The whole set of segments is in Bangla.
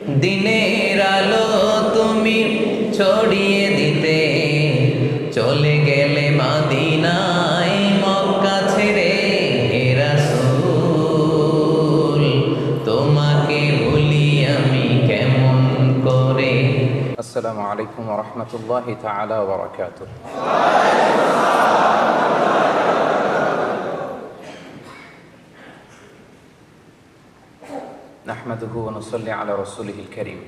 দিনের আলো তুমি ছড়িয়ে দিতে চলে গেলে মদিনায় মক্কা ছেড়ে হে রাসূল তোমাকে ভুলি আমি কেমন করে। আসসালামু আলাইকুম ওয়া রাহমাতুল্লাহি তাআলা ওয়া বারাকাতুহু। নাহমাদুহু ওয়া নুসাল্লি আলা রাসূলিহিল কারীম।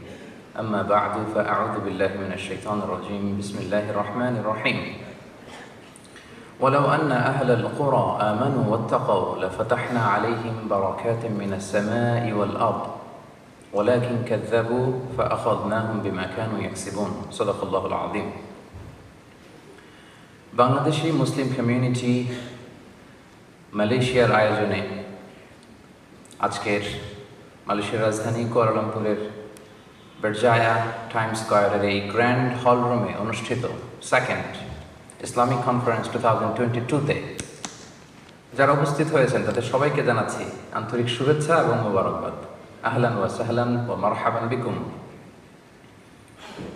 আম্মা বা'দু ফাআউযু বিল্লাহি মিনাশ শাইতানির রাজীম। বিসমিল্লাহির রাহমানির রাহিম। ولو أن أهل القرى آمنوا واتقوا لفتحنا عليهم بركات من السماء والأرض ولكن كذبوا فأخذناهم بما كانوا يكسبون صدق الله العظيم. বাংলাদেশি মুসলিম কমিউনিটি মালয়েশিয়ার আয়োজনে আজকের মালয়েশিয়ার রাজধানী কুয়ালালামপুরের বেরজায়া টাইম স্কয়ারের এই গ্র্যান্ড হল রুমে অনুষ্ঠিত সেকেন্ড ইসলামিক কনফারেন্স 2022-তে যারা উপস্থিত হয়েছেন তাদের সবাইকে জানাচ্ছি আন্তরিক শুভেচ্ছা এবং মোবারকবাদ। আহলান ওয়া সাহলান ওয়া মারহাবান বিকুম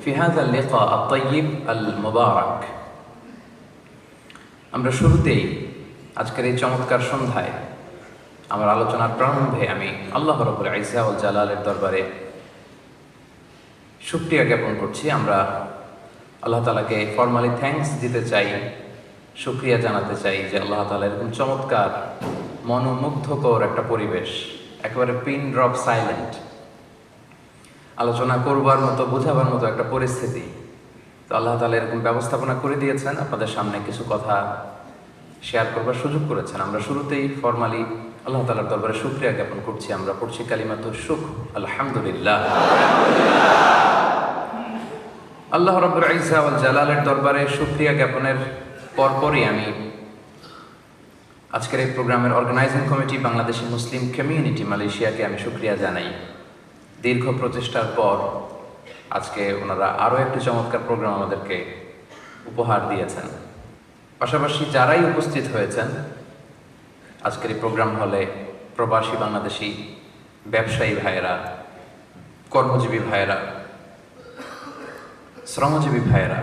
ফি হাযা আল-লিকা আত-তাইয়িব আল-মুবারাক। আমরা শুরুতেই আজকের এই চমৎকার সন্ধ্যায় আমার আলোচনার প্রারম্ভে আমি আল্লাহ রাব্বুল ইজ্জা ওয়াল জালালের দরবারে শুকরিয়া জ্ঞাপন করছি। আমরা আল্লাহ তাআলাকে ফরমালি থ্যাঙ্কস দিতে চাই, শুকরিয়া জানাতে চাই যে আল্লাহ তাআলা এরকম চমৎকার মনোমুগ্ধকর একটা পরিবেশ, একেবারে পিন ড্রপ সাইলেন্ট, আলোচনা করবার মতো বোঝাবার মতো একটা পরিস্থিতি, তো আল্লাহ তাআলা এরকম ব্যবস্থাপনা করে দিয়েছেন। আপনাদের সামনে কিছু কথা শেয়ার করবার সুযোগ করেছেন। আমরা শুরুতেই ফরমালি আল্লাহ তাআলার দরবারে শুকরিয়া জ্ঞাপন করছি। আমরা পড়ছি কালিমাতুশ শুকর, আলহামদুলিল্লাহ। আল্লাহ রাব্বুল ইজ্জা ওয়াল জালালের দরবারে শুকরিয়া জ্ঞাপনের পরপরই আমি আজকের এই প্রোগ্রামের organizing committee Bangladeshi Muslim community মালয়েশিয়াকে আমি শুকরিয়া জানাই। দীর্ঘ প্রচেষ্টার পর আজকে ওনারা আরও একটি চমৎকার প্রোগ্রাম আমাদেরকে উপহার দিয়েছেন। পাশাপাশি যারাই উপস্থিত হয়েছেন আজকের এই প্রোগ্রাম হলে, প্রবাসী বাংলাদেশি ব্যবসায়ী ভাইয়েরা, কর্মজীবী ভাইয়েরা, শ্রমজীবী ভাইয়েরা,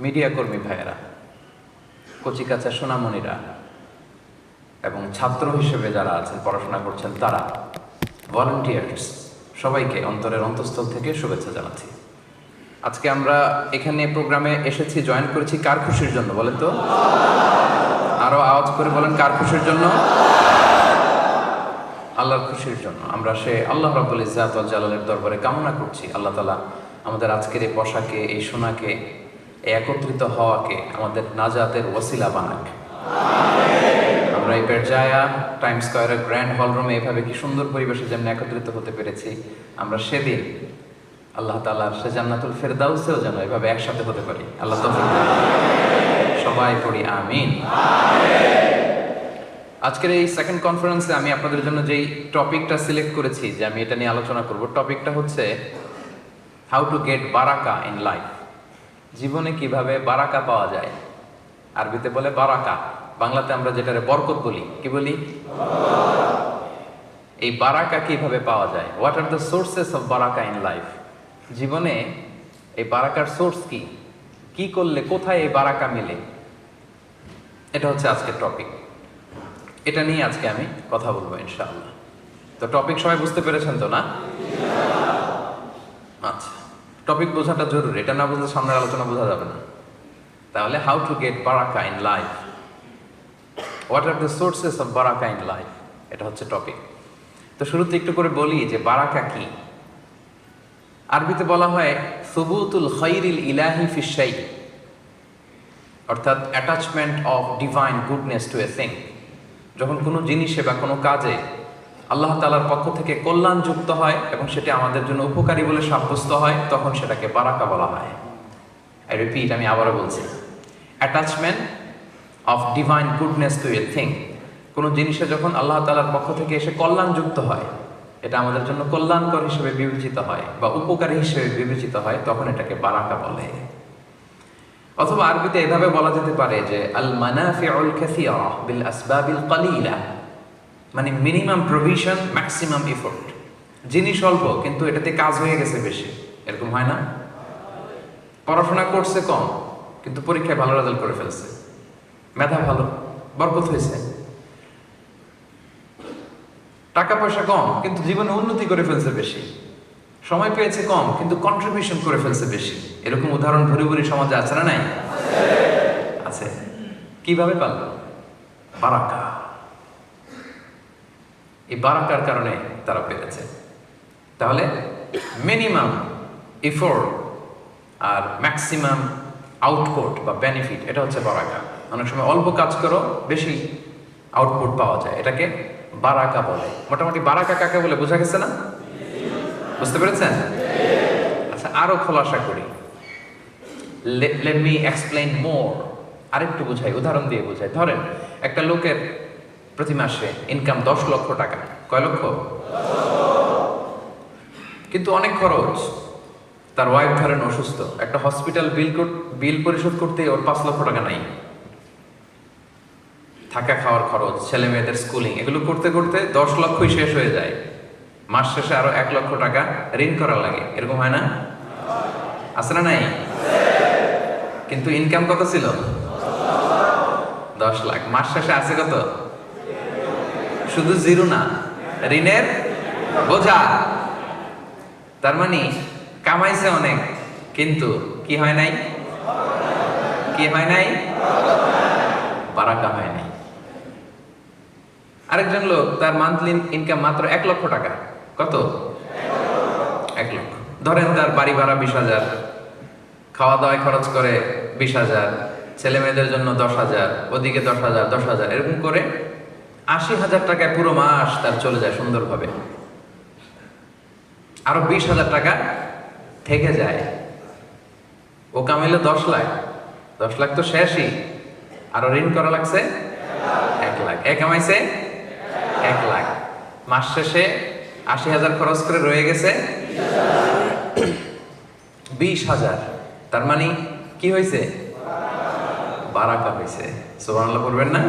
মিডিয়া কর্মী ভাইয়েরা, কচিকাচা সোনামণিরা এবং ছাত্র হিসেবে যারা আছেন, পড়াশোনা করছেন তারা, ভলান্টিয়ার্স, সবাইকে অন্তরের অন্তঃস্থল থেকে শুভেচ্ছা জানাচ্ছি। আজকে আমরা এখানে প্রোগ্রামে এসেছি, জয়েন করেছি কার খুশির জন্য বলেন তো? আরো আওয়াজ করে বলেন, কার খুশির জন্য? আল্লাহর খুশির জন্য। আমরা সে আল্লাহ রাব্বুল ইজ্জাত ওয়াল জালালের দরবারে কামনা করছি আল্লাহ তাআলা আমাদের আজকের এই বসাকে, এই শোনাকে, এই একত্রিত হওয়াকে আমাদের নাজাতের ওসিলা বানাক। আমরা এই বেরজায়া টাইম স্কয়ারের গ্র্যান্ড হল রুমে এভাবে কি সুন্দর পরিবেশে যেমন একত্রিত হতে পেরেছি, আমরা সেদিন আল্লাহ তাআলার সে জান্নাতুল ফেরদাউসেও যেন এভাবে একসাথে হতে পারি। আল্লাহ তৌফিক দান। সবাই পড়ি আমিন। আজকের এই সেকেন্ড কনফারেন্সে আমি আপনাদের জন্য যেই টপিকটা সিলেক্ট করেছি যে আমি এটা নিয়ে আলোচনা করব, টপিকটা হচ্ছে হাউ টু গেট বারাকা ইন লাইফ। জীবনে কিভাবে বারাকা পাওয়া যায়। আরবিতে বলে বারাকা, বাংলাতে আমরা যেটারে বরকত বলি, কি বলি? এই বারাকা কিভাবে পাওয়া যায়? What are the sources of বারাকা ইন লাইফ। জীবনে এই বারাকার সোর্স কি, কি করলে কোথায় এই বারাকা মিলে, এটা হচ্ছে আজকের টপিক। এটা নিয়ে আজকে আমি কথা বলবো ইনশাআল্লাহ। তো টপিক সবাই বুঝতে পেরেছেন তো না? আচ্ছা, টপিক বোঝাটা জরুরি, এটা না বুঝলে সামনের আলোচনা বোঝা যাবে না। তাহলে হাউ টু গেট বারাকা in life, what are the sources of বারাকা ইন লাইফ, এটা হচ্ছে টপিক। তো শুরুতে একটু করে বলি যে বারাকা কি। আরবিতে বলা হয় সুবুতুল খাইরিল ইলাহি ফিশ শাই, অর্থাৎ attachment of divine goodness to a thing. যখন কোনো জিনিসে বা কোনো কাজে আল্লাহ তাআলার পক্ষ থেকে কল্যাণ যুক্ত হয় এবং সেটা আমাদের জন্য উপকারী বলে সাব্যস্ত হয়, তখন সেটাকে বারাকা বলা হয়। আই রিপিট, আমি আবারও বলছি, attachment of divine goodness to a thing. কোনো জিনিসে যখন আল্লাহ তাআলার পক্ষ থেকে এসে কল্যাণ যুক্ত হয়, এটা আমাদের জন্য কল্যাণকর হিসেবে বিবেচিত হয় বা উপকারী হিসেবে বিবেচিত হয়, তখন এটাকে বারাকা বলে। অথবা আরবিতে এভাবে বলা যেতে পারে যে আল মানাফিউল কাসীরা বিল আসবাবিল কালিলা, মানে মিনিমাম প্রভিশন ম্যাক্সিমাম এফোর্ট। জিনিস অল্প কিন্তু এটাতে কাজ হয়ে গেছে বেশি, এরকম হয় না? পড়াশোনা করছে কম কিন্তু পরীক্ষায় ভালো রেজাল্ট করে ফেলছে, মেধা ভালো, বরকত হয়েছে। টাকা পয়সা কম কিন্তু জীবনে উন্নতি করে ফেলছে বেশি, সময় পেয়েছে কম কিন্তু কন্ট্রিবিউশন করে ফেলছে বেশি। এরকম উদাহরণ ভরি ভরি সমাজে আছে না নাই? আছে। কিভাবে পারল? বারাকা। এই বারাকার কারণে তারা পেরেছে। তাহলে মিনিমাম এফোর্ট আর ম্যাক্সিমাম আউটপুট বা বেনিফিট, এটা হচ্ছে বারাকা। অনেক সময় অল্প কাজ করো, বেশি আউটপুট পাওয়া যায়, এটাকে বারাকা বলে। মোটামুটি বারাকা কাকে বলে বোঝা গেছে না? বুঝতে পেরেছেন? আচ্ছা, আরো খোলাসা করি। লেট মি এক্সপ্লেইন মোর। আরেকটু বুঝাই, উদাহরণ দিয়ে বুঝাই। ধরেন একটা লোকের প্রতি মাসে ইনকাম 10 লক্ষ টাকা। কয় লক্ষ? কিন্তু অনেক খরচ। তার ওয়াইফ ধরেন অসুস্থ, একটা হসপিটাল বিল পরিশোধ করতে ওর 5 লক্ষ টাকা নাই। থাকা খাওয়ার খরচ, ছেলে মেয়েদের স্কুলিং, এগুলো করতে করতে 10 লক্ষই শেষ হয়ে যায়। মাস শেষে আরো 1 লক্ষ টাকা ঋণ করা লাগে। এরকম হয় না? আছে না নাই? কিন্তু ইনকাম কত ছিল? 10 লাখ। মাস শেষে আছে কত? শুধু জিরো না, ঋণের বোঝা। তার মানে কামাইছে অনেক কিন্তু কি হয় নাই? কি হয় নাই? বারাকা হয় নাই। আরেকজন লোক, তার মান্থলি ইনকাম মাত্র 1 লক্ষ টাকা। কত? 1 লক্ষ। ধরেন তার বাড়ি ভাড়া 20,000, খাওয়া দাওয়ায় খরচ করে 20,000, ছেলে মেয়েদের জন্য 10,000, ওদিকে 10,000, 10,000, এরকম করে 80,000 টাকায় পুরো মাস তার চলে যায় সুন্দরভাবে। আরো 20,000 টাকা থেকে যায়। ও কামাইলে 10 লাখ, 10 লাখ তো শেষই, আরো ঋণ করা লাগছে 1 লাখ। কামাইছে 1 লাখ, মাস শেষে 80,000 খরচ করে রয়ে গেছে 20,000। তার মানে কি হয়েছে? বারাকা হয়েছে। সুবহানাল্লাহ পড়বেন না?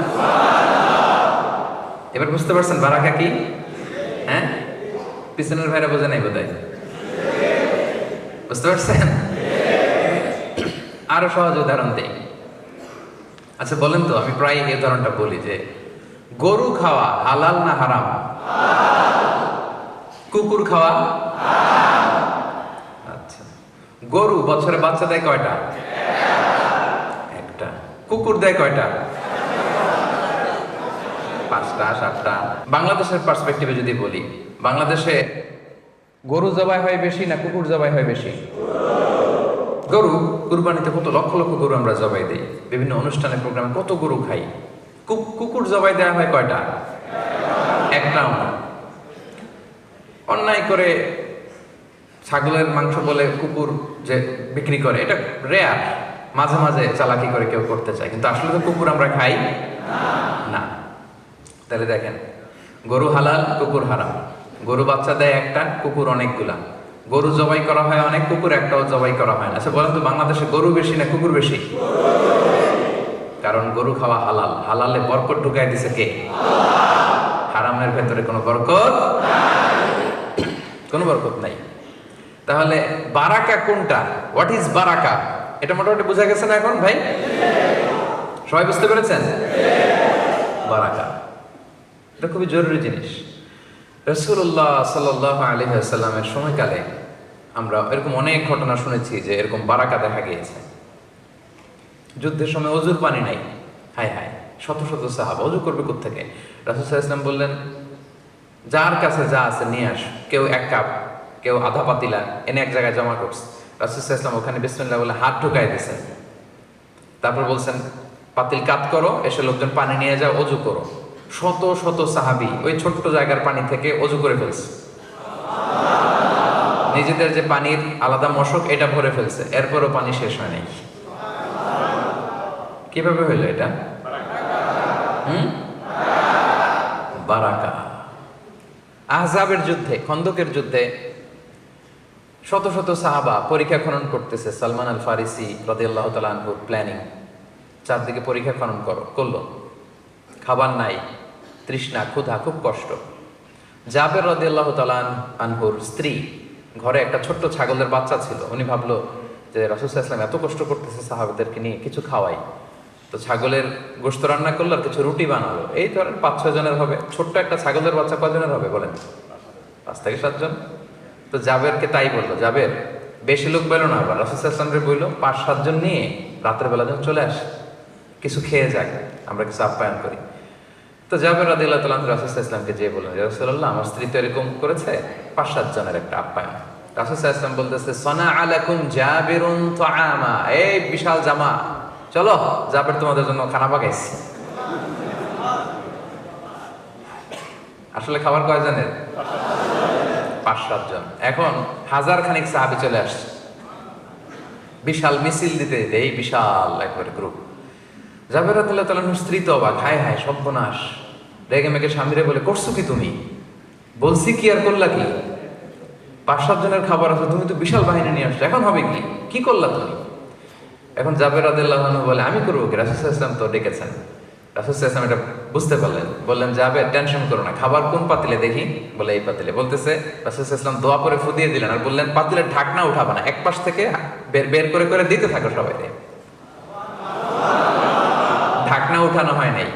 এবার বুঝতে পারছেন বারাকা কি? হ্যাঁ, পিছনের ভাইরা বোঝে নাই বোধহয়। বুঝতে পারছেন? আরো সহজ উদাহরণ দেই। আচ্ছা বলেন তো, আমি প্রায় এই উদাহরণটা বলি যে গরু খাওয়া হালাল না হারাম? কুকুর খাওয়া? আচ্ছা, গরু বছরে বাচ্চা দেয় কয়টা? একটা। কুকুর দেয় কয়টা? 5টা 7টা। বাংলাদেশের পার্সপেক্টিভে যদি বলি, বাংলাদেশে গরু জবাই হয় বেশি না কুকুর জবাই হয় বেশি? গরু। কুরবানিতে কত লক্ষ লক্ষ গরু আমরা জবাই দিই, বিভিন্ন অনুষ্ঠানে প্রোগ্রামে কত গরু খাই। কুকুর জবাই দেওয়া হয় কয়টা? একটাও না। অন্যায় করে ছাগলের মাংস বলে কুকুর যে বিক্রি করে, এটা রেয়ার। মাঝে মাঝে চালাকি করে কেউ করতে চায়, কিন্তু আসলে তো কুকুর আমরা খাই না। তাহলে দেখেন, গরু হালাল, কুকুর হারাম। গরু বাচ্চা দেয় একটা, কুকুর অনেকগুলা। গরু জবাই করা হয় অনেক, কুকুর একটাও জবাই করা হয় না। আচ্ছা বলেন তো, বাংলাদেশে গরু বেশি না কুকুর বেশি? কারণ গরু খাওয়া হালাল। হালালে বরকত ঢুকাই দিছে কে? হারামের ভেতরে কোনো বরকত, কোনো বরকত নাই। তাহলে বারাকা কোনটা? হোয়াট ইজ বারাকা? এটা মোটামুটি বোঝা গেছে না এখন ভাই? সবাই বুঝতে পেরেছেন? বারাকা এটা খুবই জরুরি জিনিস। রাসূলুল্লাহ সাল্লাল্লাহু আলাইহি ওয়াসাল্লামের সময়কালে আমরা এরকম অনেক ঘটনা শুনেছি যে এরকম বারাকা দেখা গিয়েছে। যুদ্ধের সময় অজুর পানি নাই, হায় হায়, শত শত সাহাবা অজু করবে কোত্থেকে? রাসূল সাল্লাল্লাহু আলাইহি ওয়াসাল্লাম বললেন, যার কাছে যা আছে নিয়ে আস। কেউ 1 কাপ, কেউ আধা পাতিলা এনে এক জায়গায় জমা করছে। রাসূল সাল্লাল্লাহু আলাইহি ওয়াসাল্লাম ওখানে বিসমিল্লাহ বলে হাত ঢুকাই দিয়েছেন। তারপর বলছেন, পাতিল কাত করো, এসে লোকজন পানি নিয়ে যাও, অজু করো। শত শত সাহাবী ওই ছোট্ট জায়গার পানি থেকে অজু করে ফেলছে। নিজেদের যে পানির আলাদা মশক, এটা ভরে ফেলছে, এরপরও পানি শেষ হয় নাই। কিভাবে হইলো এটা? বারাকা। আহজাবের যুদ্ধে, খন্দকের যুদ্ধে শত শত সাহাবা পরীক্ষা খনন করতেছে। সালমান আল ফারিসি রাদিয়াল্লাহু তাআলা আনহুর প্ল্যানিং, চারদিকে পরীক্ষা খনন করলো। খাবার নাই, তৃষ্ণা, ক্ষুধা, খুব কষ্ট। জাবের রাদিয়াল্লাহু তাআলা আনহুর স্ত্রী ঘরে একটা ছোট্ট ছাগলের বাচ্চা ছিল। উনি ভাবলো যে রাসূল সাল্লাল্লাহু আলাইহি ওয়াসাল্লাম এত কষ্ট করতেছে সাহাবাদেরকে নিয়ে, কিছু খাওয়াই। তো ছাগলের গোশত রান্না করলো আর কিছু রুটি বানালো। এই ধরেন 5-6 জনের হবে। ছোট্ট একটা ছাগলের বাচ্চা কয়জনের হবে বলেন? 5 থেকে 7 জন। তো জাবেরকে তাই বললো, জাবের বেশি লোক পেলো না, আবার রাসূল সাল্লাল্লাহু আলাইহি ওয়াসাল্লামকে বললো 5-7 জন নিয়ে রাতের বেলা যখন চলে আসে কিছু খেয়ে যায়, আমরা কিছু আপ্যায়ন করি। তো জাবের রাদিয়াল্লাহু তাআলা রাসূল সাল্লাল্লাহু আলাইহি ওয়াসাল্লামকে যেয়ে বললেন, ইয়া রাসূলুল্লাহ, আমার স্ত্রী তো এরকম করেছে, 5-7 জনের একটা আপ্যায়ন। রাসূল সাল্লাল্লাহু আলাইহি ওয়াসাল্লাম বলতেছে, সানা আলাকুম জাবিরুন তুআমা, এই বিশাল জামা, চলো জাবের তোমাদের জন্য খানা পাকাইছি। আসলে খাবার কয়জনের? 5-7 জন। এখন 1000 খানিক সাহাবী চলে আসছে, বিশাল মিছিল দিতে দিতে এই বিশাল একবারে গ্রুপ। জাবের রাদিয়াল্লাহু তাআলা স্ত্রী তো অবাক, হায় হায় সর্বনাশ, রেগে মেগে স্বামীরে বলে, করছো কি তুমি? বলছি কি আর করলা কি? 5-7 জনের খাবার আছে, তুমি তো বিশাল বাহিনী নিয়ে আসছো, এখন হবে কি? কি করলা তুমি? এখন জাবের রাদিয়াল্লাহু আনহু বলে, আমি করবো কি? রাসূল সাল্লাল্লাহু আলাইহি ওয়াসাল্লাম তো ডেকেছেন। রাসূল সাল্লাল্লাহু আলাইহি ওয়াসাল্লাম এটা বুঝতে পারলেন, বললেন, জাবের টেনশন করো না, খাবার কোন পাতিলে দেখি? বলে এই পাতিলে। বলতেছে রাসূল সাল্লাল্লাহু আলাইহি ওয়াসাল্লাম দোয়া করে ফুদিয়ে দিলেন আর বললেন, পাতিলের ঢাকনা উঠাবা না, এক পাশ থেকে বের বের করে করে দিতে থাকো সবাই। ঢাকনা উঠানো হয় নাই,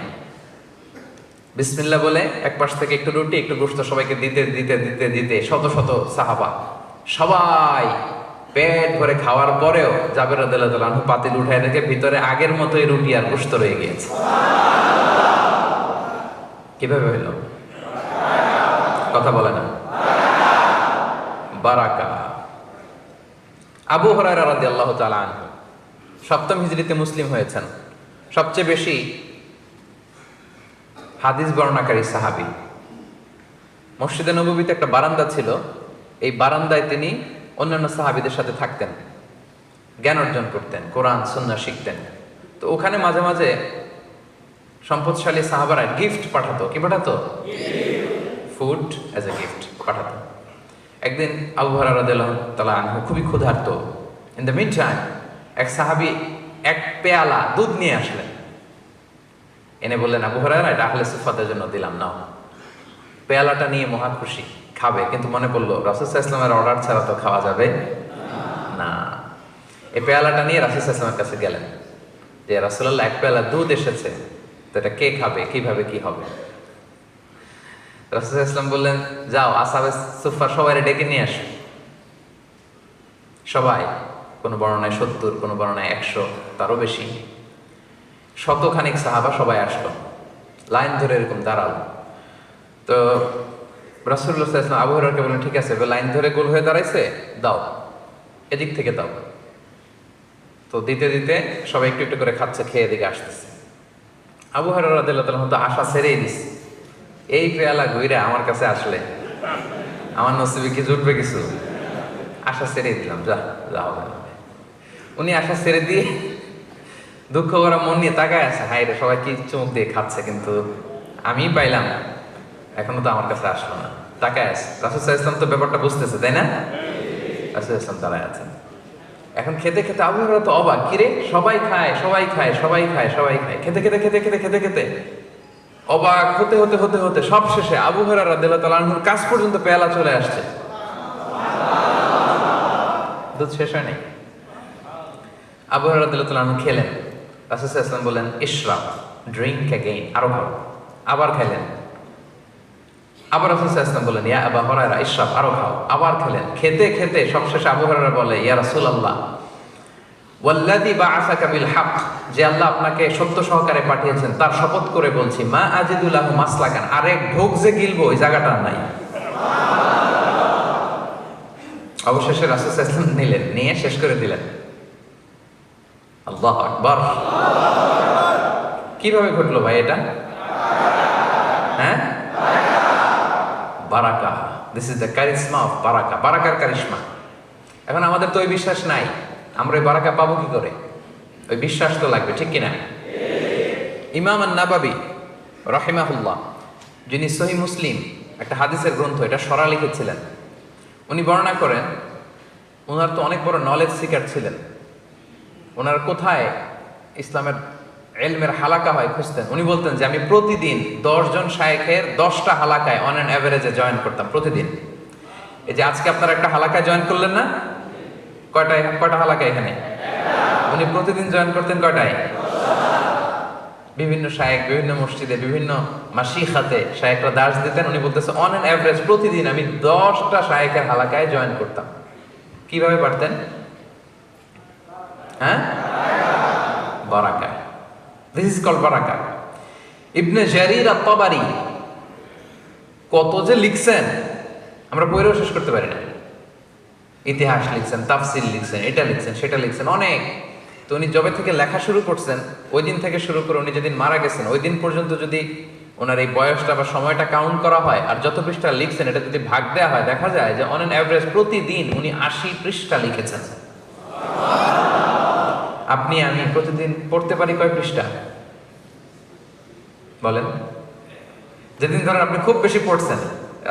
বিসমিল্লাহ বলে এক পাশ থেকে একটু রুটি একটু গোশত সবাইকে দিতে দিতে দিতে দিতে শত শত সাহাবা সবাই পেট ভরে খাওয়ার পরেও জাবের রাদিয়াল্লাহু তাআলা আনহু পাতিল উঠায় রেখে ভিতরে আগের মতোই রুটি আর গোশত রয়ে গিয়েছে। কিভাবে হইল? কথা বলে না, বারাকা। আবু হুরায়রা রাদিয়াল্লাহু তাআলা আনহু 7ম হিজরিতে মুসলিম হয়েছেন, সবচেয়ে বেশি হাদিস বর্ণনাকারী সাহাবী। মসজিদে নববীতে একটা বারান্দা ছিল, এই বারান্দায় তিনি অন্যান্য সাহাবীদের সাথে থাকতেন, জ্ঞান অর্জন করতেন, কোরআন সুন্নাহ শিখতেন। তো ওখানে মাঝে মাঝে সম্পদশালী সাহাবারা গিফট পাঠাতো। কি পাঠাতো? ফুড অ্যাজ এ গিফট পাঠাতো। একদিন আবু হুরায়রা রাদিয়াল্লাহু তাআলা আনহু খুবই ক্ষুধার্ত। ইন দ্য মিড টাইম এক সাহাবী এক পেয়ালা দুধ নিয়ে আসলেন, এনে বললেন, আবু হুরায়রা, এটা আহলে সুফফাদের জন্য দিলাম, নাও। পেয়ালাটা নিয়ে মহা খুশি, খাবে, কিন্তু মনে পড়লো রাসূল সাল্লাল্লাহু আলাইহি ওয়াসাল্লামের অর্ডার ছাড়া তো খাওয়া যাবে না। এই পেয়ালাটা নিয়ে রাসূল সাল্লাল্লাহু আলাইহি ওয়াসাল্লামের কাছে গেলেন যে, রাসূলুল্লাহ, এক পেয়ালা দুধ এসেছে, তো এটা কে খাবে, কিভাবে কি হবে? রাসূল সাল্লাল্লাহু আলাইহি ওয়াসাল্লাম বললেন, যাও আসহাবে সুফফা সবাই ডেকে নিয়ে আসো। সবাই, কোনো বর্ণনায় 70, কোনো বর্ণনায় 100, তারও বেশি, শতখানিক সাহাবা সবাই আসলো, লাইন ধরে এরকম দাঁড়ালো। তো রাসূলুল্লাহ সাল্লাল্লাহু আলাইহি ওয়াসাল্লাম আবু হুরায়রাকে বললেন, ঠিক আছে, লাইন ধরে গোল হয়ে দাঁড়াইছে, দাও, এদিক থেকে দাও। তো দিতে দিতে সবাই একটু একটু করে খাচ্ছে, খেয়ে এদিকে আসতেছে। আবু হুরায়রা রাদিয়াল্লাহু তাআলা তো আশা ছেড়েই দিছে, এই পেয়ালা ঘুরে আমার কাছে আসলে আমার নসিবে কি জুটবে কিছু? আশা ছেড়েই দিলাম, যা যা হবে। উনি আশা ছেড়ে দিয়ে দুঃখ করা মন নিয়ে তাকায় আছে, হায় রে, সবাই কি চুমুক দিয়ে খাচ্ছে, কিন্তু আমি পাইলাম, এখনো তো আমার কাছে আসলো না। তাকায় আছে। রাসূল সাল্লাল্লাহু আলাইহি ওয়াসাল্লাম তো ব্যাপারটা বুঝতেছে, তাই না? রাসূল সাল্লাল্লাহু আলাইহি ওয়াসাল্লাম দাঁড়ায় আছেন। এখন খেতে খেতে আবু হুরায়রা তো অবাক, কিরে, সবাই খায় সবাই খায় সবাই খায় সবাই খায়, খেতে খেতে খেতে খেতে খেতে খেতে অবাক হতে হতে হতে হতে সব শেষে আবু হুরায়রা রাদিয়াল্লাহু তাআলা আনহুর কাছ পর্যন্ত পেয়ালা চলে আসছে, দুধ শেষ হয় নাই। আবু হুরায়রা রাদিয়াল্লাহু তাআলা আনহু খেলেন। রাসূল সাল্লাল্লাহু আলাইহি ওয়াসাল্লাম বললেন, ইশরাব, ড্রিঙ্ক অ্যাগেইন, আরো খাও। আবার খাইলেন। আবার রাসূল সাল্লাল্লাহু আলাইহি ওয়াসাল্লাম বললেন, ইয়া আবু হুরায়রা ইশরাব, আরো খাও। আবার খেলেন। খেতে খেতে সবশেষে আবু হুরায়রা বলে, ইয়া রাসূলুল্লাহ, ওয়াল্লাযী বা'আসাকা বিল হক, যে আল্লাহ আপনাকে সত্য সহকারে পাঠিয়েছেন তার শপথ করে বলছি, মা আজিদু লাহু মাসলাকান, আরেক ঢোক যে গিলবো ওই জায়গাটা নাই। অবশেষে রাসূল সাল্লাল্লাহু আলাইহি ওয়াসাল্লাম নিলেন, নিয়ে শেষ করে দিলেন। আল্লাহু আকবার। কিভাবে ঘটলো ভাই এটা? হ্যাঁ, বারাকা। This is the charisma of barakah, বারাকার কারিশমা। এখন আমাদের তো ওই বিশ্বাস নাই, আমরা ওই বারাকা পাবো কি করে? ওই বিশ্বাস তো লাগবে, ঠিক কিনা? ইমাম আন-নাবাবী রাহিমাহুল্লাহ, যিনি সহিহ মুসলিম একটা হাদিসের গ্রন্থ, এটা সরা লিখেছিলেন, উনি বর্ণনা করেন, ওনার তো অনেক বড় নলেজ সিকার ছিলেন। ওনার কোথায় ইসলামের ইলমের হালাকা হয় খুঁজতেন। উনি বলতেন যে আমি প্রতিদিন 10 জন শায়েখের 10টা হালাকায় অন অ্যান অ্যাভারেজে জয়েন করতাম প্রতিদিন। এই যে আজকে আপনারা একটা হালাকায় জয়েন করলেন না, কয়টা হালাকা এখানে? উনি প্রতিদিন জয়েন করতেন কয়টায়? বিভিন্ন শায়েখ বিভিন্ন মসজিদে বিভিন্ন মাশিখাতে শায়েখরা দার্স দিতেন। উনি বলতেছে অন অ্যান অ্যাভারেজ প্রতিদিন আমি 10টা শায়েখের হালাকায় জয়েন করতাম। কিভাবে পারতেন? হ্যাঁ, বারাকা। দিস ইজ কল্ড বারাকা। ইবনে জারির আত-তাবারি কত যে লিখছেন আমরা পড়েও শেষ করতে পারি না। ইতিহাস লিখছেন, তাফসির লিখছেন, এটা লিখছেন, সেটা লিখছেন, অনেক। তো উনি যবে থেকে লেখা শুরু করছেন ওই দিন থেকে শুরু করে উনি যেদিন মারা গেছেন ওই দিন পর্যন্ত যদি ওনার এই বয়সটা বা সময়টা কাউন্ট করা হয় আর যত পৃষ্ঠা লিখছেন এটা যদি ভাগ দেওয়া হয় দেখা যায় যে অন অ্যান অ্যাভারেজ প্রতিদিন উনি 80 পৃষ্ঠা লিখেছেন। আপনি আমি প্রতিদিন পড়তে পারি কয় পৃষ্ঠা বলেন? যেদিন ধরেন আপনি খুব বেশি পড়ছেন,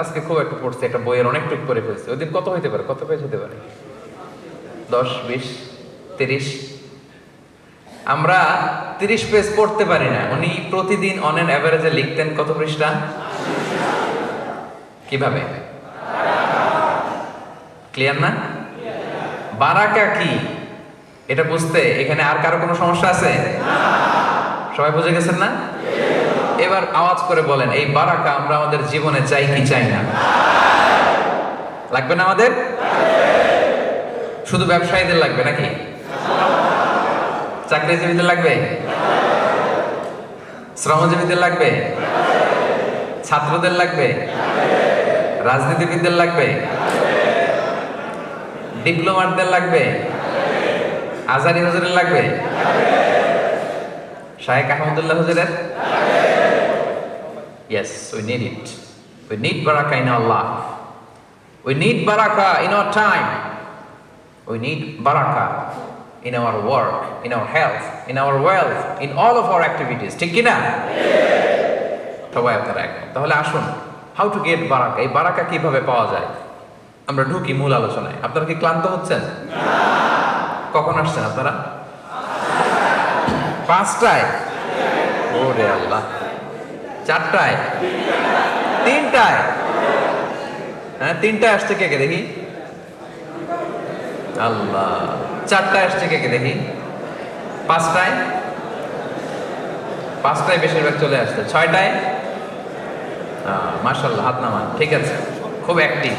আজকে খুব একটু পড়ছে, একটা বইয়ের অনেকটুক করে ফেলছে, ওই দিন কত হইতে পারে, কত পেজ হতে পারে? 10, 20, 30। আমরা 30 পেজ পড়তে পারি না। উনি প্রতিদিন অন অ্যান অ্যাভারেজে লিখতেন কত পৃষ্ঠা? কিভাবে? ক্লিয়ার না? বারাকা কি এটা বুঝতে এখানে আর কারো কোনো সমস্যা আছে? সবাই বুঝে গেছেন না? এবার আওয়াজ করে বলেন, এই বারাকা আমরা আমাদের জীবনে চাই কি চাই না? লাগবে না আমাদের? শুধু ব্যবসায়ীদের লাগবে নাকি? চাকরিজীবীদের লাগবে? শ্রমজীবীদের লাগবে? ছাত্রদের লাগবে? রাজনীতিবিদদের লাগবে? ডিপ্লোমাটদের লাগবে? আজারি হুজুরের লাগবে? শায়েখ আহমদুল্লাহ হুজুরের? Yes, we need it. We need barakah in our life. We need barakah in our time. We need barakah in our work, in our health, in our wealth, in all of our activities. ঠিক কি না? সবাই আপনারা একমত। তাহলে আসুন, how to get barakah, এই বারাকা কিভাবে পাওয়া যায় আমরা ঢুকি মূল আলোচনায়। আপনারা কি ক্লান্ত হচ্ছেন? কখন আসছেন আপনারা? 5টায়? ওরে আল্লাহ। 4টায়? 3টায়? হ্যাঁ, 3টায় আসছে কে কে দেখি? আল্লাহ। 4টায় আসছে কে কে দেখি? 5টায়? 5টায় বেশিরভাগ চলে আসছে। 6টায়? মাশাআল্লাহ, হাত নামান। ঠিক আছে, খুব অ্যাক্টিভ,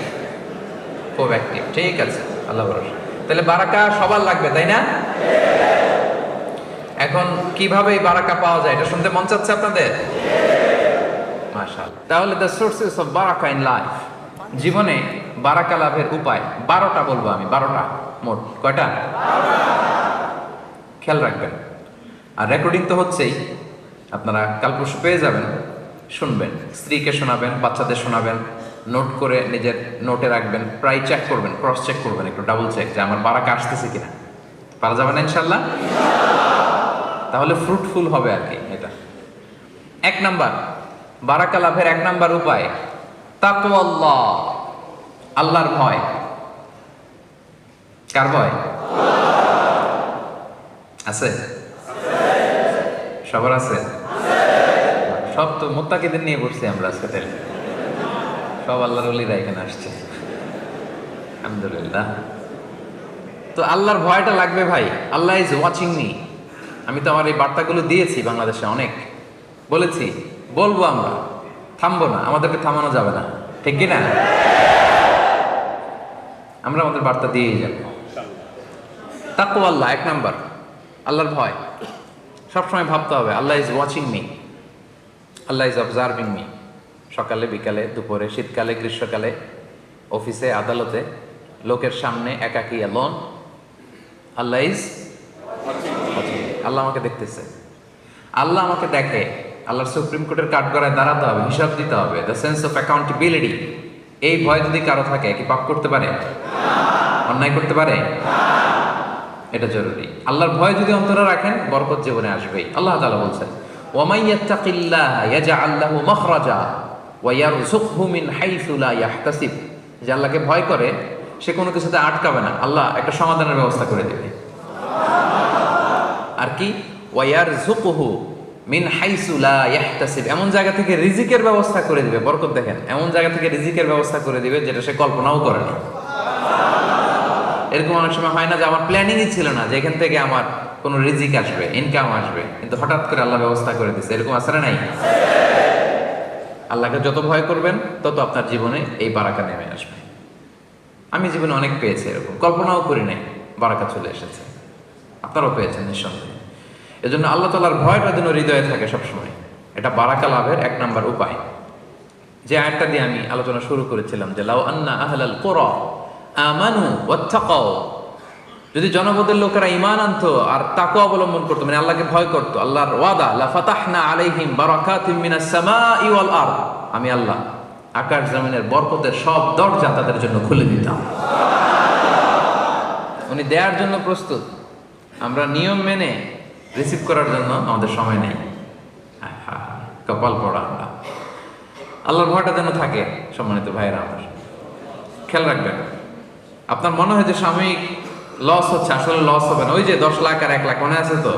খুব অ্যাক্টিভ। ঠিক আছে, আল্লাহ ভরসা। তাহলে বারাকা সবার লাগবে, তাই না? এখন কিভাবে এই বারাকা পাওয়া যায় এটা শুনতে মন চাচ্ছে আপনাদের? মাশাআল্লাহ। তাহলে দ্য সোর্সেস অফ বারাকা ইন লাইফ, জীবনে বারাকা লাভের উপায় 12টা বলবো আমি। 12টা মোট। কয়টা? খেয়াল রাখবেন। আর রেকর্ডিং তো হচ্ছেই, আপনারা কাল পরশু পেয়ে যাবেন, শুনবেন, স্ত্রীকে শোনাবেন, বাচ্চাদের শোনাবেন, নোট করে নিজের নোটে রাখবেন, প্রায় চেক করবেন, ক্রস চেক করবেন, একটু ডাবল চেক যে আমার বারাকা আসতেছে কিনা। পারা যাবে না ইনশাল্লাহ? তাহলে ফ্রুটফুল হবে আর কি এটা। 1 নাম্বার বারাকা লাভের 1 নাম্বার উপায় তাকওয়াল্লাহ, আল্লাহর ভয়। কার ভয়? আছে? সবার আছে? সব তো মুত্তাকিদের নিয়ে বসছি আমরা আজকে। তাহলে সব আল্লাহর ওলিরা এখানে আসছে, আলহামদুলিল্লাহ। তো আল্লাহর ভয়টা লাগবে ভাই। আল্লাহ ইজ ওয়াচিং মি। আমি তো আমার এই বার্তাগুলো দিয়েছি বাংলাদেশে, অনেক বলেছি, বলবো, আমরা থামবো না, আমাদেরকে থামানো যাবে না, ঠিক কি না? আমরা আমাদের বার্তা দিয়েই যাব। তাকওয়াল্লাহ 1 নাম্বার, আল্লাহর ভয়। সবসময় ভাবতে হবে Allah is watching me, Allah is observing me. সকালে, বিকালে, দুপুরে, শীতকালে, গ্রীষ্মকালে, অফিসে, আদালতে, লোকের সামনে, একাকী, অ্যালোন, আল্লাহ ইজ ওয়াচিং। আল্লাহ আমাকে দেখতেছে, আল্লাহ আমাকে দেখে। আল্লাহর সুপ্রিম কোর্টের কাঠগড়ায় দাঁড়াতে হবে, হিসাব দিতে হবে। দ্য সেন্স অফ অ্যাকাউন্টেবিলিটি, এই ভয় যদি কারো থাকে, কি পাপ করতে পারে? অন্যায় করতে পারে? এটা জরুরি। আল্লাহর ভয় যদি অন্তরে রাখেন বরকত জীবনে আসবেই। আল্লাহ তাআলা বলছেন ওয়ামাই ইয়াত্তাকিল্লাহা ইয়াজআল লাহু মাখরাজা ওয়া ইয়ারযুকহু মিন হাইসু লা ইয়াহতাসিব। যে আল্লাহকে ভয় করে সে কোনো কিছুতে আটকাবে না, আল্লাহ একটা সমাধানের ব্যবস্থা করে দেবে। আর কি? ওয়ায়ারযুকুহু মিন হাইসু লা ইয়াহতাসিব, এমন জায়গা থেকে রিজিকের ব্যবস্থা করে দিবে। বরকত দেখেন, এমন জায়গা থেকে রিজিকের ব্যবস্থা করে দিবে যেটা সে কল্পনাও করে না। এরকম অনেক সময় হয় না যে আমার প্ল্যানিংই ছিল না যে এখান থেকে আমার কোনো রিজিক আসবে, ইনকাম আসবে, কিন্তু হঠাৎ করে আল্লাহ ব্যবস্থা করে দিচ্ছে। এরকম আছে না নাই? আল্লাহকে যত ভয় করবেন তত আপনার জীবনে এই বারাকা নেমে আসবে। আমি জীবনে অনেক পেয়েছি, এরকম কল্পনাও করি নাই, বারাকা চলে এসেছে। আপনারাও পেয়েছেন নিঃসন্দেহে। এজন্য আল্লাহ তাআলার ভয়টা যেন হৃদয়ে থাকে সবসময়, এটা বারাকা লাভের এক নাম্বার উপায়। যে আয়াতটা দিয়ে আমি আলোচনা শুরু করেছিলাম যে লাউ আন্না আহলাল কুরা আমানু ওয়াত্তাকাও, যদি জনপদের লোকেরা ঈমান আনতো আর তাকওয়া অবলম্বন করতো, মানে আল্লাহকে ভয় করতো, আল্লাহর ওয়াদা লা ফাতাহনা আলাইহিম বারাকাতিম মিনাস সামাই ওয়াল আরদ, আমি আল্লাহ আকাশ জমিনের বরকতের সব দরজা তাদের জন্য খুলে দিতাম। উনি দেওয়ার জন্য প্রস্তুত, আমরা নিয়ম মেনে রিসিভ করার জন্য আমাদের সময় নেই। কপাল পড়া আমরা। আল্লাহর ভয়টা যেন থাকে সম্মানিত ভাইয়েরা। আমার খেয়াল রাখবেন, আপনার মনে হয় যে সাময়িক লস হচ্ছে, আসলে লস হবে না। ওই যে 10 লাখ আর 1 লাখ মনে আছে তো?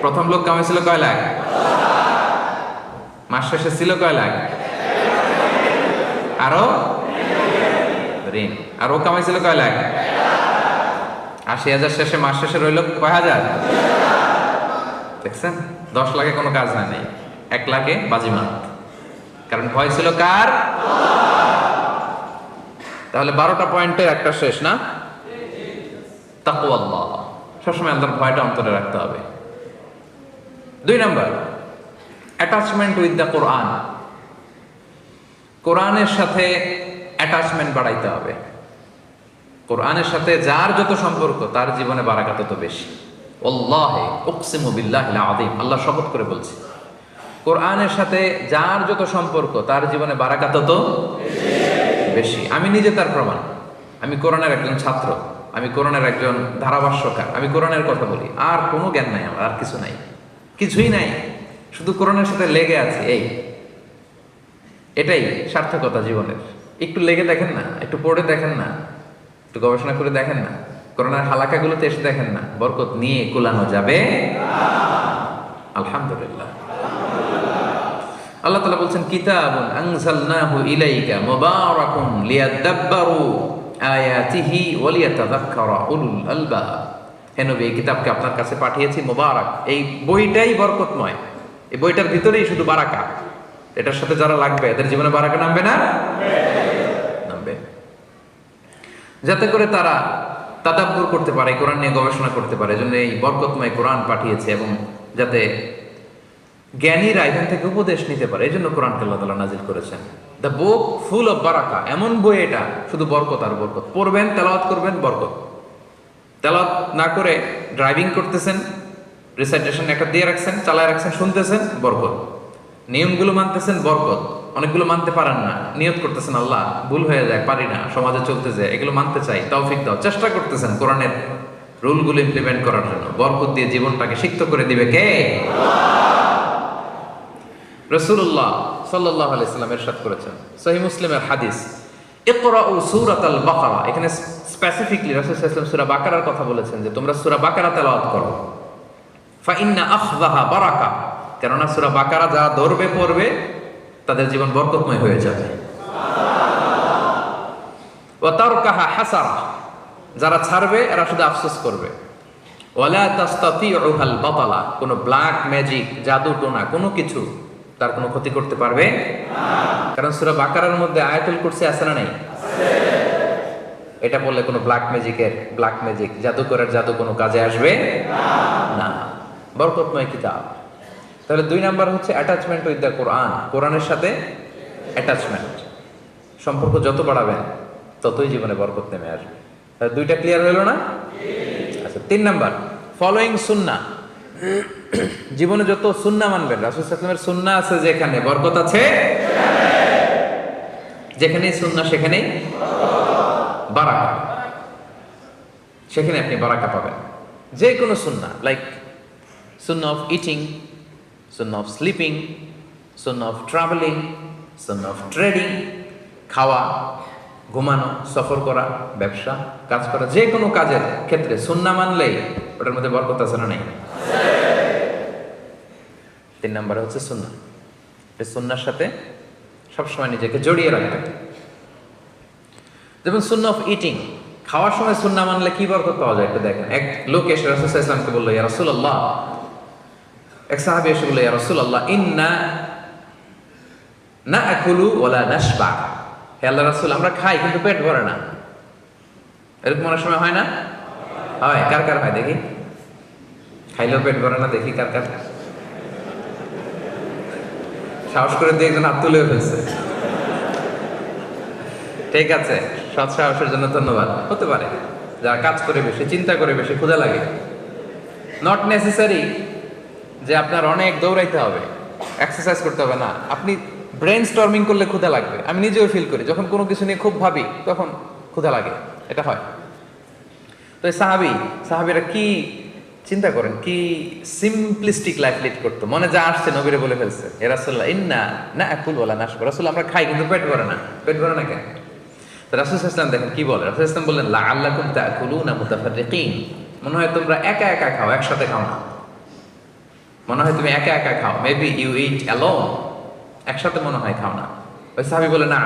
প্রথম লোক কামাইছিল কয় লাখ? মাস শেষে ছিল কয় লাখ? আরো ঋণ। আর ও কামাইছিল কয় লাখ? 80,000 শেষে, মাস শেষে রইল কয় হাজার? দেখছেন, 10 লাখে কোনো কাজ হয় নাই, 1 লাখে বাজিমাত। কারণ ভয় ছিল কার? তাহলে 12টা পয়েন্টের একটা শেষ না? তাকওয়াল্লাহ, সবসময় আল্লাহর ভয়টা অন্তরে রাখতে হবে। 2 নাম্বার, অ্যাটাচমেন্ট উইথ দ্য কোরআন। কোরআনের সাথে অ্যাটাচমেন্ট বাড়াইতে হবে। কোরআনের সাথে যার যত সম্পর্ক তার জীবনে বারাকা তত বেশি। ওয়াল্লাহি উকসিমু বিল্লাহিল আযীম, আল্লাহ শপথ করে বলছে, কোরআনের সাথে যার যত সম্পর্ক তার জীবনে বারাকা তত বেশি। আমি নিজে তার প্রমাণ। আমি কোরআনের একজন ছাত্র, আমি কোরআনের একজন ধারাভাষ্যকার, আমি কোরআনের কথা বলি, আর কোনো জ্ঞান নাই আমার, আর কিছু নাই, কিছুই নাই, শুধু কোরআনের সাথে লেগে আছে। এটাই সার্থকতা জীবনের। একটু লেগে দেখেন না, একটু পড়ে দেখেন না, একটু গবেষণা করে দেখেন না, কোরআনের হালাকাগুলোতে এসে দেখেন না, বরকত নিয়ে কুলানো যাবে। আলহামদুলিল্লাহ। আল্লাহ তাআলা বলছেন, কিতাবুন আনজালনাহু ইলাইকা মুবারাকুন লিয়াদাব্বারু আয়াতিহি ওয়া লিয়াতাযাক্কারা উলুল আলবাব। হে নবী, এই কিতাবকে আপনার কাছে পাঠিয়েছি মুবারাক, এই বইটাই বরকতময়, এই বইটার ভিতরেই শুধু বারাকা। এটার সাথে যারা লাগবে এদের জীবনে বারাকা নামবে না? নামবে। যাতে করে তারা তাদাব্বুর করতে পারে, কোরআন নিয়ে গবেষণা করতে পারে, এজন্য এই বরকতময় কোরআন পাঠিয়েছে, এবং যাতে জ্ঞানীরা এখান থেকে উপদেশ নিতে পারে, এই জন্য কোরআনকে আল্লাহ তাআলা নাজিল করেছেন। দ্য বুক ফুল অফ বারাকা, এমন বই এটা, শুধু বরকত আর বরকত। পড়বেন, তেলাওয়াত করবেন, বরকত। তেলাওয়াত না করে ড্রাইভিং করতেছেন, রিসাইটেশন একটা দিয়ে রাখছেন, চালায় রাখছেন, শুনতেছেন, বরকত। নিয়মগুলো মানতেছেন, বরকত। অনেকগুলো মানতে পারেন না, নিয়ত করতেছেন আল্লাহ ভুল হয়ে যায়, পারি না, সমাজে চলতে যায়, এগুলো মানতে চাই, তৌফিক দাও, চেষ্টা করতেছেন কোরআনের রুলগুলো ইমপ্লিমেন্ট করার জন্য। বরকত দিয়ে জীবনটাকে সিক্ত করে দিবে কে? রাসূলুল্লাহ সাল্লাল্লাহু আলাইহি সাল্লাম ইরশাদ করেছেন, সহিহ মুসলিমের হাদিস, ইকরাউ সূরাতাল বাকারা। এখানে স্পেসিফিকলি রাসূল সাল্লাল্লাহু আলাইহি ওয়াসাল্লাম সূরা বাকারার কথা বলেছেন যে তোমরা সূরা বাকারা তেলাওয়াত করো। ফা ইন্না আখযাহা বারাকা, কেননা সূরা বাকারা যারা ধরবে পড়বে তাদের জীবন বরকতময় হয়ে যাবে। ওয়া তারকাহা হাসারা, যারা ছাড়বে এরা শুধু আফসোস করবে। ওয়ালা তাস্তাতিউহাল বাতালা, কোনো ব্ল্যাক ম্যাজিক, জাদু টোনা, কোনো কিছু তার কোনো ক্ষতি করতে পারবে না। কারণ সূরা বাকারার মধ্যে আয়াতুল কুরসি আছে না নাই? এটা বললে কোনো ব্ল্যাক ম্যাজিক, জাদুকরের জাদু কোনো কাজে আসবে না। বরকতময় কিতাব। তাহলে 2 নাম্বার হচ্ছে অ্যাটাচমেন্ট উইথ দ্য কোরআন। কোরআনের সাথে অ্যাটাচমেন্ট, সম্পর্ক যত বাড়াবেন ততই জীবনে বরকত নেমে আসবে। তাহলে 2টা ক্লিয়ার হলো না? আচ্ছা, 3 নাম্বার, ফলোইং সুন্নাহ। জীবনে যত সুন্নাহ মানবেন, রাসূল সাল্লাল্লাহু আলাইহি ওয়াসাল্লামের সুন্নাহ আছে যেখানে, বরকত আছে যেখানেই সুন্নাহ সেখানেই বারাকা, সেখানে আপনি বারাকা পাবেন। যে কোনো সুন্নাহ, like Sunnah of eating, Sunnah of sleeping, Sunnah of travelling, Sunnah of trading, খাওয়া, ঘুমানো, সফর করা, ব্যবসা, কাজ করা, যে কোনো কাজের ক্ষেত্রে সুন্নাহ মানলেই ওটার মধ্যে বরকত আছে না নাই? 3 নম্বরে হচ্ছে সুন্নাহ। এই সুন্নাহর সাথে সবসময় নিজেকে জড়িয়ে রাখবে। যেমন সুন্নাহ অফ ইটিং, খাওয়ার সময় সুন্নাহ মানলে কি বরকত পাওয়া যায় একটু দেখেন। এক লোক এসে রাসূল সাল্লাল্লাহু আলাইহি ওয়াসাল্লামকে বলল, ইয়া রাসূলুল্লাহ, এক সাহাবী এসে বলল, ইয়া রাসূলুল্লাহ, ইন্না নাআকুলু ওয়ালা নাশবা। হে আল্লাহর রাসূল, আমরা খাই কিন্তু পেট ভরে না। এরকম অনেক সময় হয় না? হয়। কার কার হয় দেখি? খাইলেও পেট ভরে না, দেখি কার কার। সাহস করে দিয়ে একজন হাত তুলেও ফেলছে। ঠিক আছে, সৎ সাহসের জন্য ধন্যবাদ। হতে পারে যারা কাজ করে বেশি, চিন্তা করে বেশি, ক্ষুধা লাগে। নট নেসেসারি যে আপনার অনেক দৌড়াইতে হবে, এক্সারসাইজ করতে হবে না। আপনি ব্রেন স্টর্মিং করলে ক্ষুধা লাগবে। আমি নিজেও ফিল করি, যখন কোনো কিছু নিয়ে খুব ভাবি তখন ক্ষুধা লাগে, এটা হয়। তো এই সাহাবীরা কি চিন্তা করেন, কি সিম্পলিস্টিক লাইফ লিড করতো। মনে যা আসছে নবীরে বলে ফেলছে, এ রাসূলুল্লাহ, ইন্না নাআকুলু ওয়ালা নাশবা। রাসূল, আমরা খাই কিন্তু পেট ভরে না। পেট ভরে না কেন? তো রাসূল সাল্লাল্লাহু আলাইহি ওয়াসাল্লাম দেখেন কি বলে। রাসূল সাল্লাল্লাহু আলাইহি ওয়াসাল্লাম বললেন, লাআল্লাকুম তাআকুলুনা মুতাফাররিকিন। মনে হয় তোমরা একা একা খাও, একসাথে খাও না। মনে হয় তুমি একা একা খাও, মেবি ইউ ইট অ্যালোন, একসাথে মনে হয় খাও না। ওই সাহাবী বলে, না,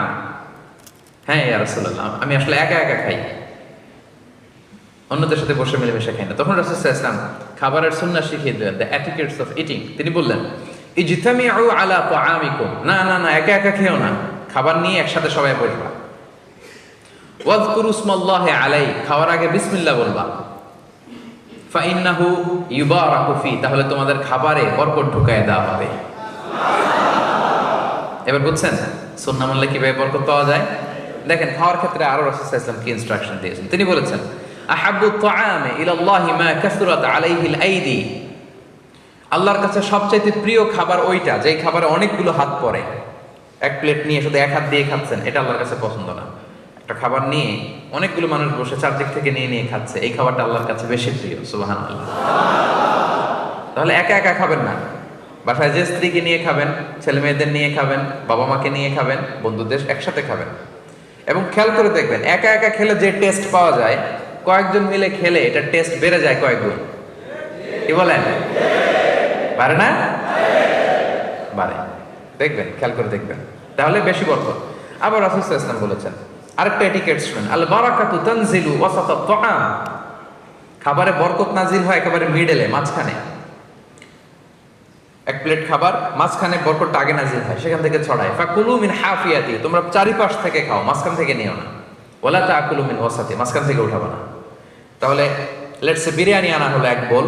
হ্যাঁ ইয়া রাসূলুল্লাহ, আমি আসলে একা একা খাই, অন্যদের সাথে বসে মিলেমিশে খাই না। তখন রাসূল সাল্লাল্লাহু আলাইহি ওয়াসাল্লাম খাবারের সুন্নাহ শিখিয়ে দিলেন, দ্য এটিকেটস অফ ইটিং। তিনি বললেন, ইজতামিউ আলা তাআমিকুম, না না না, একা একা খেও না, খাবার নিয়ে একসাথে সবাই বসবা। ওয়াযকুরু ইসমাল্লাহি আলাইহি, খাওয়ার আগে বিসমিল্লাহ বলবা। ফাইন্নাহু ইউবারাকু ফি, তাহলে তোমাদের খাবারে বরকত ঢুকায় দেওয়া হবে। এবার বুঝছেন সুন্নাহ মানলে কিভাবে বরকত পাওয়া যায়? দেখেন খাওয়ার ক্ষেত্রে আরো রাসূল সাল্লাল্লাহু আলাইহি ওয়াসাল্লাম কি ইনস্ট্রাকশন দিয়েছেন। তিনি বলেছেন, আহাব্বু তাআমি ইলাল্লাহি মা কাসুরাত আলাইহিল আইদি। আল্লাহর কাছে সবচেয়ে প্রিয় খাবার ওইটা যেই খাবারে অনেকগুলো হাত পড়ে। এক প্লেট নিয়ে শুধু এক হাত দিয়ে খাচ্ছেন, এটা আল্লাহর কাছে পছন্দ না। একটা খাবার নিয়ে অনেকগুলো মানুষ বসে চারদিক থেকে নিয়ে নিয়ে খাচ্ছে, এই খাবারটা আল্লাহর কাছে বেশি প্রিয়। সুবহানাল্লাহ। তাহলে একা একা খাবেন না, বাসায় যে স্ত্রীকে নিয়ে খাবেন, ছেলে মেয়েদের নিয়ে খাবেন, বাবা মাকে নিয়ে খাবেন, বন্ধুদের একসাথে খাবেন। এবং খেয়াল করে দেখবেন, একা একা খেলে যে টেস্ট পাওয়া যায়, কয়েকজন মিলে খেলে এটা টেস্ট বেড়ে যায় কয়েক গুণ। কি বলেন? বাড়ে না? বাড়ে। দেখবেন, খেয়াল করে দেখবেন, তাহলে বেশি বরকত। আবার রাসূল সাল্লাল্লাহু আলাইহি ওয়াসাল্লাম বলেছেন আরেকটা এটিকেট শুনেন, আল বারাকাতু তানজিলু ওয়াসাতা তাআম। খাবারে বরকত নাজিল হয় একেবারে মিডলে, মাঝখানে। এক প্লেট খাবার, মাঝখানে বরকতটা আগে নাজিল হয়, সেখান থেকে ছড়ায়। ফাকুলু মিন হাফিয়াতি, তোমরা চারিপাশ থেকে খাও, মাঝখান থেকে নিও না। ওয়ালা তাকুলু মিন ওয়াসাতি, মাঝখান থেকে উঠাবে না। তাহলে লেটস সে বিরিয়ানি আনা হলো এক বোল,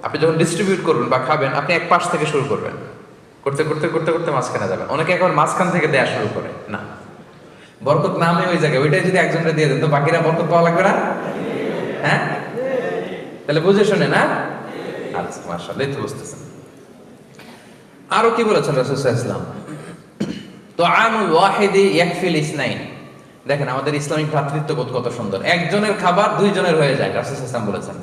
আপনি যখন ডিস্ট্রিবিউট করবেন বা খাবেন, আপনি এক পাশ থেকে শুরু করবেন, করতে করতে করতে করতে মাঝখানে যাবেন। অনেকে একবার মাঝখান থেকে দেয়া শুরু করে, না, বরকত নামে ওই জায়গায়, ওইটাই যদি একজনকে দিয়ে দেন তো বাকিরা বরকত পাওয়া লাগবে না? হ্যাঁ, তাহলে বুঝে শুনে না? আচ্ছা, মাশাআল্লাহ, এই তো বুঝতেছেন। আরো কি বলেছেন রাসূল সাল্লাল্লাহু আলাইহি ওয়াসাল্লাম, তুআমুল ওয়াহিদি ইয়াকফিল ইসনাইন। দেখেন আমাদের ইসলামিক ভ্রাতৃত্ববোধ কত সুন্দর। একজনের খাবার দুইজনের হয়ে যায়, রাসূল সাল্লাল্লাহু আলাইহি ওয়াসাল্লাম বলেছেন।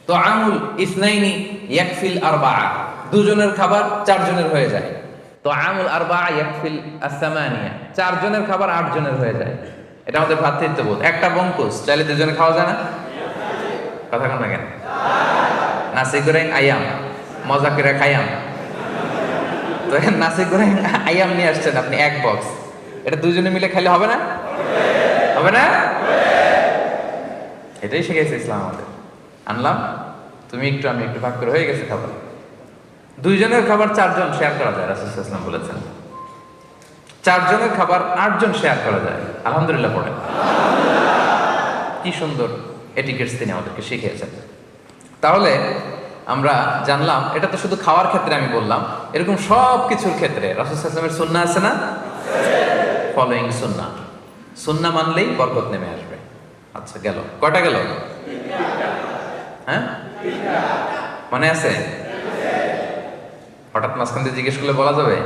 তুআমুল ইসনাইনি ইয়াকফিল আরবাআ, দুজনের খাবার চারজনের হয়ে যায়। তুআমুল আরবাআ ইয়াকফিল আস-সামানিয়া, চারজনের খাবার আটজনের হয়ে যায়। এটা আমাদের ভ্রাতৃত্ববোধ। একটা বঙ্কুশ চাইলে দুজনে খাওয়া যায় না? কথা কন না কেন? নাসি গোরেং আয়াম, মজা করে খাইয়াম। তো নাসি গোরেং আয়াম নিয়ে আসছেন আপনি এক বক্স, এটা দুজনে মিলে খেলে হবে না? হবে না? এটাই শিখেছে ইসলাম আমাদের। আনলাম, তুমি একটু আমি একটু, ভাগ করে হয়ে গেছে খাবার। দুইজনের খাবার চারজন শেয়ার করা যায়, রাসূল সাল্লাল্লাহু আলাইহি ওয়াসাল্লাম বলেছেন। চারজনের খাবার আটজন শেয়ার করা যায়। আলহামদুলিল্লাহ পড়েন। কি সুন্দর এটিকেটস তিনি আমাদেরকে শিখিয়েছেন। তাহলে আমরা জানলাম, এটা তো শুধু খাওয়ার ক্ষেত্রে আমি বললাম, এরকম সব কিছুর ক্ষেত্রে রাসূল সাল্লাল্লাহু আলাইহি ওয়াসাল্লামের সুন্নাহ আছে না? ফলোইং সুন্নাহ। সুন্নাহ মানলেই বরকত নেমে আসবে। আচ্ছা, গেল কয়টা? গেল, হ্যাঁ, মনে আছে? হঠাৎ মাঝখান দিয়ে জিজ্ঞেস করলে বলা যাবে?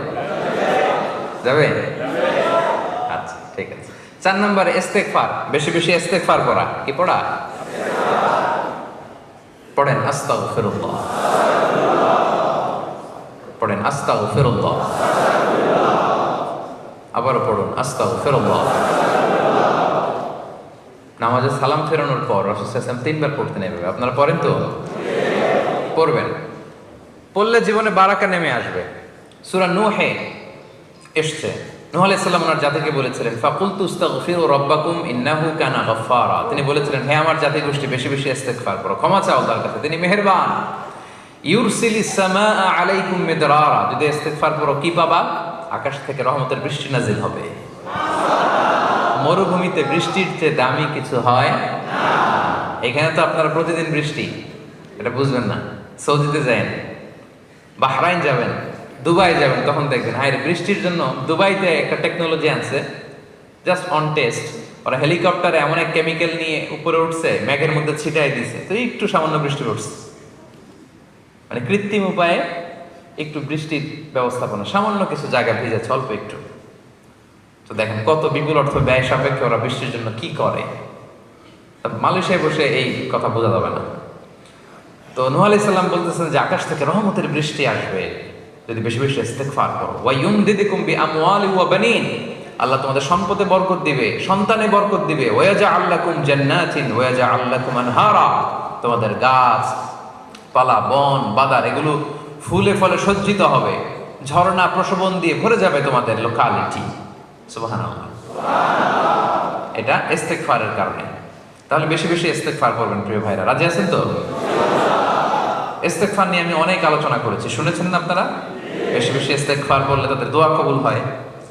যাবে? আচ্ছা, ঠিক আছে। 4 নম্বরে ইস্তেগফার, বেশি বেশি ইস্তেগফার করা। কি পড়া? পড়েন আস্তাগফিরুল্লাহ, পড়েন আস্তাগফিরুল্লাহ, আবারও পড়ুন আস্তাগফিরুল্লাহ। নামাজে সালাম ফেরানোর পর রাসূল সাল্লাল্লাহু আলাইহি ওয়াসাল্লাম 3 বার পড়তেন এভাবে। আপনারা পড়েন তো? পড়বেন। পড়লে জীবনে বারাকা নেমে আসবে। সূরা নূহে এসছে, নূহ আলাইহিস সালাম ওনার জাতিকে বলেছিলেন, ফাকুলতু আস্তাগফিরু রাব্বাকুম ইন্নাহু কানা গাফফারা। তিনি বলেছিলেন, হে আমার জাতি গোষ্ঠী, বেশি বেশি ইস্তেগফার করো, ক্ষমা চাও তার কাছে, তিনি মেহেরবান। ইউরসিলিস সামাআ আলাইকুম মিদরারা, যদি ইস্তেগফার করো কি পাবা? আকাশ থেকে রহমতের বৃষ্টি নাজিল হবে। মরুভূমিতে বৃষ্টির চেয়ে দামি কিছু হয় না। এখানে তো আপনারা প্রতিদিন বৃষ্টি, এটা বুঝবেন না। সৌদিতে যাবেন, বাহরাইন যাবেন, দুবাই যাবেন, তখন দেখবেন হায় রে, বৃষ্টির জন্য দুবাইতে একটা টেকনোলজি আনছে, জাস্ট অন টেস্ট। ওরা হেলিকপ্টারে এমন এক কেমিক্যাল নিয়ে উপরে উঠছে, মেঘের মধ্যে ছিটাই দিছে, তো একটু সামান্য বৃষ্টি পড়ছে। মানে কৃত্রিম উপায়ে একটু বৃষ্টির ব্যবস্থাপনা, সামান্য কিছু জায়গা ভিজেছে অল্প একটু। তো দেখেন কত বিপুল অর্থ ব্যয় সাপেক্ষে ওরা বৃষ্টির জন্য কি করে। মালয়েশিয়ায় বসে এই কথা বোঝা যাবে না। তো নূহ আলাইহিস সালাম বলতেছেন যে আকাশ থেকে রহমতের বৃষ্টি আসবে যদি বেশি বেশি ইস্তেগফার করো। ওয়া ইউমদিদুকুম বিআমওয়ালি ওয়া বানিন, আল্লাহ তোমাদের সম্পদে বরকত দিবে, সন্তানে বরকত দিবে। ওয়া ইয়াজআল লাকুম জান্নাতিন ওয়া ইয়াজআল লাকুম আনহারা, তোমাদের গাছ পালা, বন বাদার এগুলো ফুলে ফলে সজ্জিত হবে, ঝর্ণা প্রশোভন দিয়ে ভরে যাবে তোমাদের লোকালিটি। সুবহানাল্লাহ। এটা ইস্তেগফারের কারণে। তাহলে বেশি বেশি ইস্তেগফার করবেন প্রিয় ভাইরা, রাজি আছেন তো? ইস্তেগফার নিয়ে আমি অনেক আলোচনা করেছি, শুনেছেন না আপনারা? বেশি বেশি ইস্তেগফার করলে তাদের দোয়া কবুল হয়,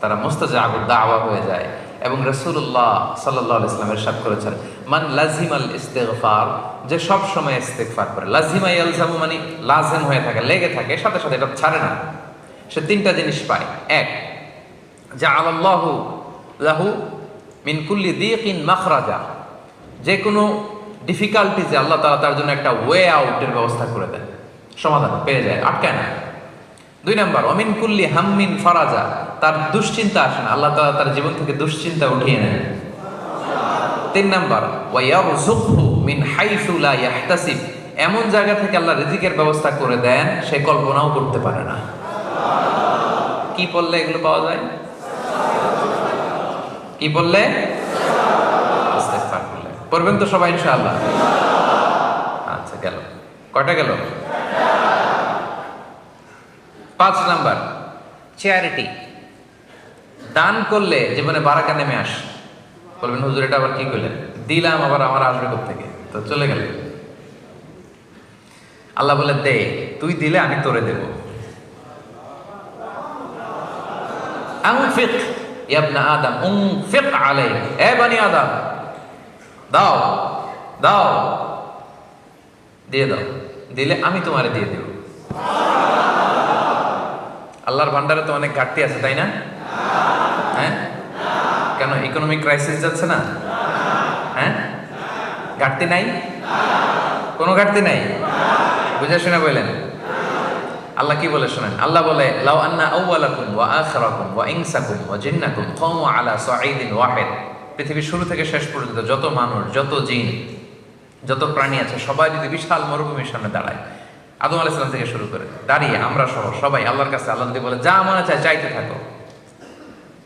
তারা মুস্তাজাবুদ দাওয়া হয়ে যায়। এবং রাসূলুল্লাহ সাল্লাল্লাহু আলাইহি ওয়াসাল্লাম ইরশাদ করেছেন, মান লাজিমাল ইস্তিগফার, যে সব সময় ইস্তেগফার করে। লাজিমা ইয়ালজামু মানে লাজিম হয়ে থাকে, লেগে থাকে, সাথে সাথে এটা ছাড়ে না, সে তিনটা জিনিস পায়। এক, জাআলাল্লাহু লাহু মিন কুল্লি দিকিন মাখরাজা, যে কোনো ডিফিকাল্টিজে আল্লাহ তাআলা তার জন্য একটা ওয়ে আউটের ব্যবস্থা করে দেন, সমাধান পেয়ে যায়, আটকায় না। দুই নাম্বার, ওমিন কুল্লি হাম্মিন ফারাজা, তার দুশ্চিন্তা আসে না, আল্লাহ তাআলা তার জীবন থেকে দুশ্চিন্তা উঠিয়ে নেন। তিন নাম্বার, ওয়া ইয়ারযুকহু মিন হাইসু লা ইয়াহতাসিব, এমন জায়গা থেকে আল্লাহ রিজিকের ব্যবস্থা করে দেন সে কল্পনাও করতে পারে না। কি বললে এগুলো পাওয়া যায়? কি বললে? ইস্তেগফার করলে। পড়বেন তো সবাই ইনশাআল্লাহ? আচ্ছা, গেল কয়টা? গেল 5 নাম্বার, চ্যারিটি, দান করলে জীবনে বারাকা নেমে আসে। বলবেন হুজুর এটা আবার কি করলেন? দিলাম আবার আমার আসবে কোত্থেকে? তো চলে গেল। আল্লাহ বলে দে, তুই দিলে আমি তোরে দেব। আনফিক ইয়া ইবনা আদম উনফিক আলাইক, এ বনি আদম দাও দাও, দিয়ে দাও, দিলে আমি তোমারে দিয়ে দেব। আল্লাহর ভান্ডারে তো অনেক ঘাটতি আছে, তাই না? হ্যাঁ, কেন ইকোনমিক ক্রাইসিস যাচ্ছে না? হ্যাঁ, ঘাটতি নাই, কোনো ঘাটতি নাই, বুঝে শুনে বললেন। আল্লাহ কি বলে শোনেন, আল্লাহ বলে, লাউ আন্না আউওয়ালাকুম ওয়া আখিরাকুম ওয়া ইনসাকুম ওয়া জিন্নাকুম কামু আলা সাঈদিন ওয়াহিদ, পৃথিবীর শুরু থেকে শেষ পর্যন্ত যত মানুষ, যত জিন, যত প্রাণী আছে সবাই যদি বিশাল মরুভূমির সামনে দাঁড়ায়, আদম আলাইহিস সালাম থেকে শুরু করে দাঁড়িয়ে আমরা সহ সবাই আল্লাহর কাছে, আল্লাহ যদি বলে যা মনে চায় চাইতে থাকো,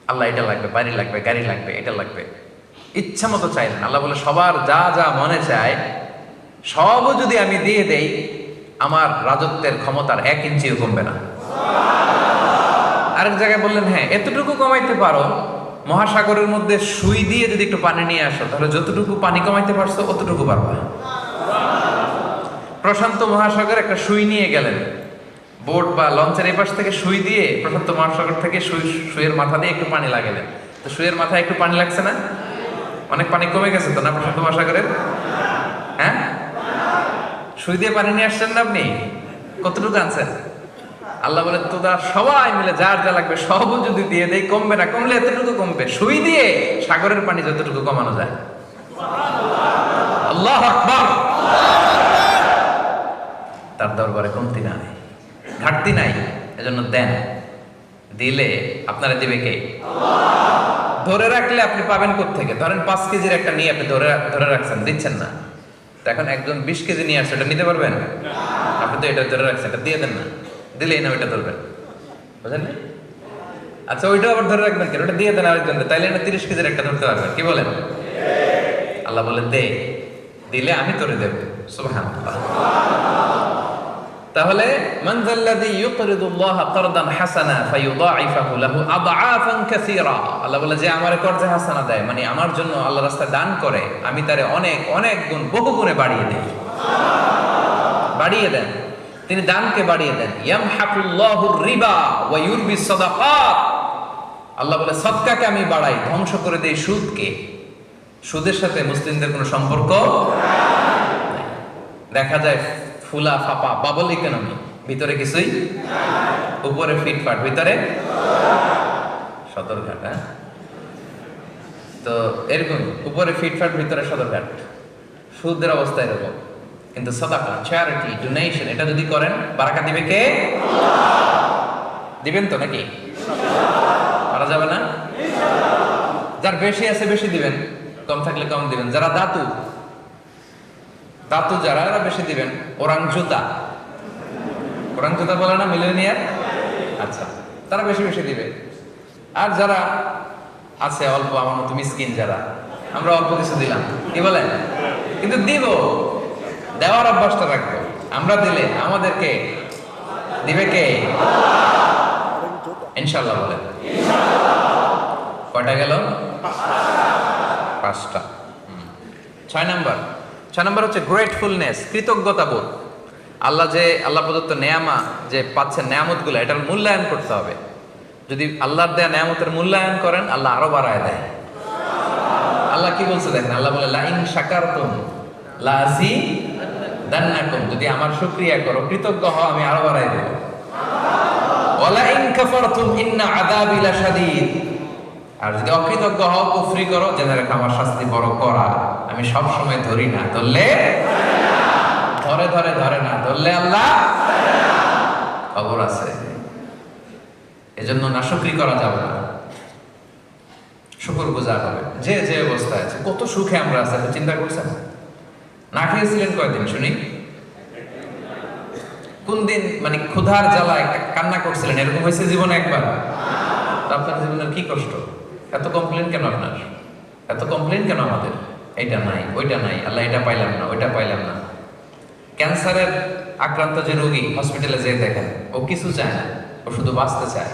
আল্লাহ এটা লাগবে, বাড়ি লাগবে, গাড়ি লাগবে, এটা লাগবে, ইচ্ছা মতো চাইলেন। আল্লাহ বলে সবার যা যা মনে চায় সবও যদি আমি দিয়ে দেই, আমার রাজত্বের ক্ষমতার 1 ইঞ্চিও কমবে না। আরেক জায়গায় বললেন, হ্যাঁ এতটুকু কমাইতে পারো, মহাসাগরের মধ্যে সুই দিয়ে যদি একটু পানি নিয়ে আসো, তাহলে যতটুকু পানি কমাইতে পারছো অতটুকু পারবা। প্রশান্ত মহাসাগর একটা সুই নিয়ে গেলেন, বোট বা লঞ্চের এই পাশ থেকে সুই দিয়ে প্রশান্ত মহাসাগর থেকে সুইয়ের মাথা দিয়ে একটু পানি লাগালেন, তো সুইয়ের মাথায় একটু পানি লাগছে না? অনেক পানি কমে গেছে তো না প্রশান্ত মহাসাগরের? হ্যাঁ, সুই দিয়ে পানি নিয়ে আসছেন না আপনি? কতটুকু আনছেন? আল্লাহ বলে তোরা সবাই মিলে যার যা লাগবে সবও যদি দিয়ে দেই, কমবে না, কমলে এতটুকু কমবে, সুই দিয়ে সাগরের পানি যতটুকু কমানো যায়। আল্লাহু আকবার। তার দরবারে কমতি নাই, ঘাটতি নাই, এজন্য দেন, দিলে আপনারা দিবে কে? ধরে রাখলে আপনি পাবেন কোত্থেকে? ধরেন 5 কেজির একটা নিয়ে আপনি ধরে রাখছেন, দিচ্ছেন না, তো এখন একজন 20 কেজি নিয়ে আসছে, এটা নিতে পারবেন? আপনি তো এটা ধরে রাখছেন, এটা দিয়ে দেন না, দিলেই না ওইটা ধরবেন, বুঝলেন? আচ্ছা, ওইটা আবার ধরে রাখবেন কেন? ওটা দিয়ে দেন আরেকজন, তাইলে না 30 কেজির একটা ধরতে পারবেন, কি বলেন? আল্লাহ বলে দে, দিলে আমি তোরে দেব। সুবহানাল্লাহ। তাহলে মান যাল্লাযী ইউকরিদুল্লাহ কারদান হাসানা ফায়ুদাঈফাহু লাহু আদআফান কাসীরা, আল্লাহ বলে যে আমার কর্জে হাসানা দেয়, মানে আমার জন্য আল্লাহ রাস্তায় দান করে, আমি তারে অনেক অনেক গুণ বহু গুণে বাড়িয়ে দেই। বাড়িয়ে দেন, তিনি দানকে বাড়িয়ে দেন। ইয়ামহাকুল্লাহুর রিবা ওয়া ইউরবিস সাদাকাত, আল্লাহ বলে সদকাকে আমি বাড়াই, ধ্বংস করে দেই সুদকে। সুদের সাথে মুসলিমদের কোনো সম্পর্ক নাই। দেখা যায় ফুলা ফাপা বাবল ইকোনমি, ভিতরে কিছুই, উপরে ফিটফাট, ভিতরে সদরঘাট। হ্যাঁ, তো এরকম উপরে ফিটফাট, ভিতরে সদরঘাট। সুদের অবস্থা এরকম। কিন্তু সাদাকা, চ্যারিটি, ডোনেশন, এটা যদি করেন বারাকা দিবে কে? দিবেন তো নাকি? মারা যাবে না? যার বেশি আছে বেশি দিবেন, কম থাকলে কম দিবেন। যারা দাতু দাতু যারা, এরা বেশি দিবেন। ওরাং জুতা বলে না মিলেনিয়ার? আচ্ছা, তারা বেশি বেশি দিবে। আর যারা আছে অল্প, আমার মতো মিসকিন যারা, আমরা অল্প কিছু দিলাম, কি বলেন? কিন্তু দিব, দেওয়ার অভ্যাসটা রাখবো। আমরা দিলে আমাদেরকে দিবে কে? ইনশাআল্লাহ বলেন। কয়টা গেল? 5টা। 6 নম্বর হচ্ছে গ্রেটফুলনেস, কৃতজ্ঞতা বোধ। আল্লাহ প্রদত্ত নেয়ামা যে পাচ্ছেন, নেয়ামতগুলো, এটার মূল্যায়ন করতে হবে। যদি আল্লাহর দেয়া নেয়ামতের মূল্যায়ন করেন, আল্লাহ আরো বাড়ায় দেয়। আল্লাহ কি বলছে দেখেন, আল্লাহ বলে লা ইন শাকারতুম লা আযীদান্নাকুম, যদি আমার শুকরিয়া করো, কৃতজ্ঞ হও, আমি আরো বাড়ায় দেব। ওয়া লা ইন কাফারতুম ইন্না আযাবি লাশাদীদ, আর যদি অকৃতজ্ঞ হও, কুফরি করো, জেনে রাখো আমার শাস্তি বড় কড়া। আমি সব সময় ধরি না, ধরলে ধরে না, ধরলে আল্লাহ খবর আছে। এজন্য নাশুকরি করা যাবে না, শুকর গুজার হবে। যে যে অবস্থায় আছে, কত সুখে আমরা আছি, চিন্তা করছেন? না খেয়েছিলেন কয়দিন শুনি? কোন দিন মানে ক্ষুধার জ্বালায় কান্না করছিলেন? এরকম হয়েছে জীবনে একবার? আপনার জীবনের কি কষ্ট? এত কমপ্লেন কেন আপনার? এত কমপ্লেন কেন আমাদের? এটা নাই, ওইটা নাই, আল্লাহ এটা পাইলাম না, ওইটা পাইলাম না। ক্যান্সারের আক্রান্ত যে রোগী হসপিটালে যেয়ে দেখেন, ও কিছু চায় না, ও শুধু বাঁচতে চায়।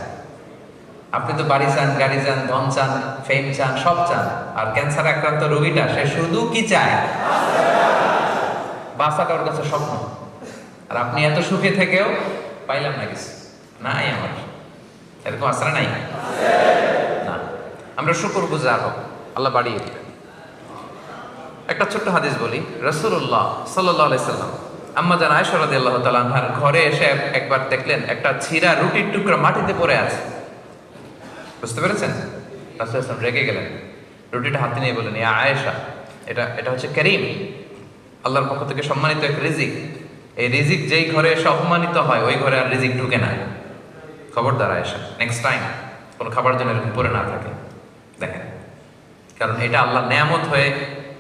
আপনি তো বাড়ি চান, গাড়ি চান, ধন চান, ফেম চান, সব চান। আর ক্যান্সার আক্রান্ত রোগীটা, সে শুধু কি চায়? বাঁচাটা ওর কাছে স্বপ্ন। আর আপনি এত সুখে থেকেও পাইলাম না কিছু, নাই আমার। এরকম আসরা নাই না। আমরা শুকর গুজার হব, আল্লাহ বাড়িয়ে দিবেন। একটা ছোট্ট হাদিস বলি। রাসূলুল্লাহ সাল্লাল্লাহু আলাইহি সাল্লাম আম্মা জান আয়েশা রাদিয়াল্লাহু তাআলা আনহার ঘরে এসে একবার দেখলেন একটা ছিঁড়া রুটির টুকরা মাটিতে পড়ে আছে। বুঝতে পেরেছেন? রাসূল সাল্লাল্লাহু আলাইহি ওয়াসাল্লাম রেগে গেলেন, রুটিটা হাতে নিয়ে বললেন, ইয়া আয়েশা, এটা হচ্ছে কারীম, আল্লাহর পক্ষ থেকে সম্মানিত এক রিজিক। এই রিজিক যেই ঘরে এসে অপমানিত হয়, ওই ঘরে আর রিজিক ঢুকে না। খবরদার আয়েশা, নেক্সট টাইম কোনো খাবার জন্য এরকম পড়ে না থাকে। দেখেন, কারণ এটা আল্লাহর নেয়ামত হয়ে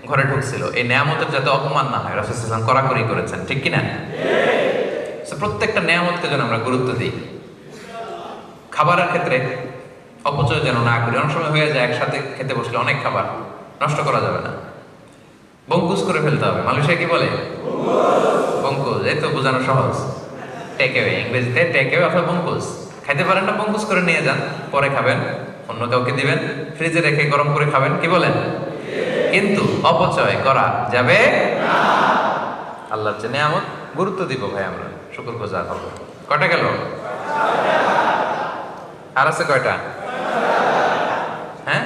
ঘরে ঢুকছিল। এই নেয়ামতের যাতে অপমান না হয়, রাসূল সাল্লাল্লাহু আলাইহি ওয়াসাল্লাম কড়াকড়ি করেছেন, ঠিক কিনা? প্রত্যেকটা নেয়ামতকে যেন আমরা গুরুত্ব দিই। খাবারের ক্ষেত্রে অপচয় যেন না করি। অনেক সময় হয়ে যায়, একসাথে খেতে বসলে অনেক খাবার নষ্ট করা যাবে না, বঙ্কুস করে ফেলতে হবে। মালয়েশিয়া কি বলে? বঙ্কুস। এই তো বোঝানো সহজ। টেক অ্যাওয়ে, ইংরেজিতে টেক অ্যাওয়ে অথবা বঙ্কুস। খাইতে পারেন না, বঙ্কুস করে নিয়ে যান, পরে খাবেন, অন্য কাউকে দিবেন, ফ্রিজে রেখে গরম করে খাবেন, কি বলেন? কিন্তু অপচয় করা যাবে না। আল্লাহর যে নেয়ামত, গুরুত্ব দিব ভাই, আমরা শুকরগুজার হব। কয়টা গেল? আর আছে কয়টা? হ্যাঁ,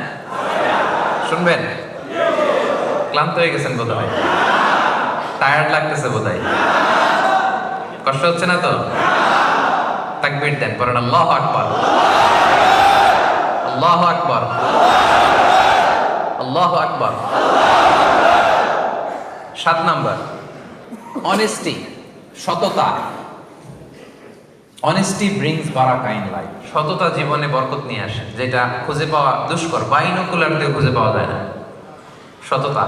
শুনবেন? ক্লান্ত হয়ে গেছেন বোধ হয়, টায়ার্ড লাগতেছে বোধ হয়, কষ্ট হচ্ছে না তো? তাকবীর দেন, বলেন আল্লাহু আকবার, আল্লাহু আকবার, আল্লাহু আকবার। 7 নাম্বার, অনেস্টি, সততা। অনেস্টি ব্রিংস বারাকা ইন লাইফ। সততা জীবনে বরকত নিয়ে আসে, যেটা খুঁজে পাওয়া দুষ্কর, বাইনোকুলার দিয়ে খুঁজে পাওয়া যায় না। সততা,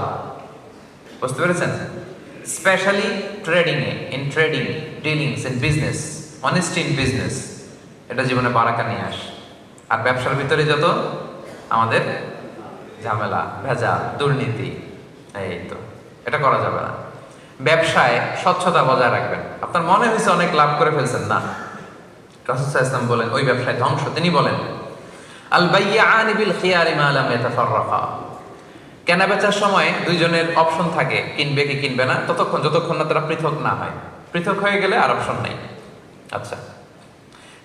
বুঝতে পেরেছেন? Specially in trading, dealings in business, honesty in business, এটা জীবনে বারাকা নিয়ে আসে। আর ব্যবসার ভিতরে যত আমাদের ঝামেলা, ভেজা, দুর্নীতি, এই তো এটা করা যাবে না। ব্যবসায় স্বচ্ছতা বজায় রাখবেন। আপনার মনে হয়েছে অনেক লাভ করে ফেলছেন, না, রাসূল সাল্লাল্লাহু আলাইহি ওয়াসাল্লাম বলেন ওই ব্যবসায় ধ্বংস। তিনি বলেন আল বাইয়ানি বিল খিয়ারি মা লাম ইয়াতাফাররাকা, কেনা বেচার সময় দুইজনের অপশন থাকে, কিনবে কি কিনবে না, যতক্ষণ না তারা পৃথক না হয়। পৃথক হয়ে গেলে আর অপশন নাই। আচ্ছা,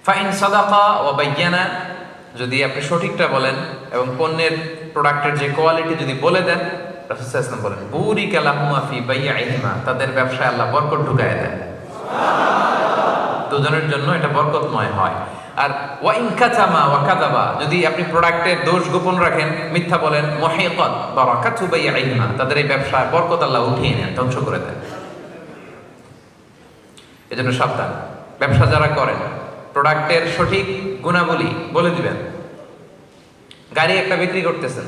ফাইন সাদাকা ওয়া বায়্যানা, যদি আপনি সঠিকটা বলেন এবং পণ্যের প্রোডাক্টের যে কোয়ালিটি যদি বলে দেন, রাসূল সাল্লাল্লাহু আলাইহি ওয়াসাল্লাম বলেন বুরিকা লাহুমা ফি বাইইহিমা, তাদের ব্যবসায় আল্লাহ বরকত ঢুকায় দেন। দুজনের জন্য এটা বরকতময় হয়। আর ওয়া ইন কাতামা ওয়া কাযাবা, যদি আপনি প্রোডাক্টের দোষ গোপন রাখেন, মিথ্যা বলেন, মুহিকাত বারাকাতু বাইইহিমা, তাদের এই ব্যবসায় বরকত আল্লাহ উঠিয়ে নেন, ধ্বংস করে দেন। এজন্য সাবধান, ব্যবসা যারা করেন প্রোডাক্টের সঠিক গুণাবলী বলে দিবেন। গাড়ি একটা বিক্রি করতেছেন,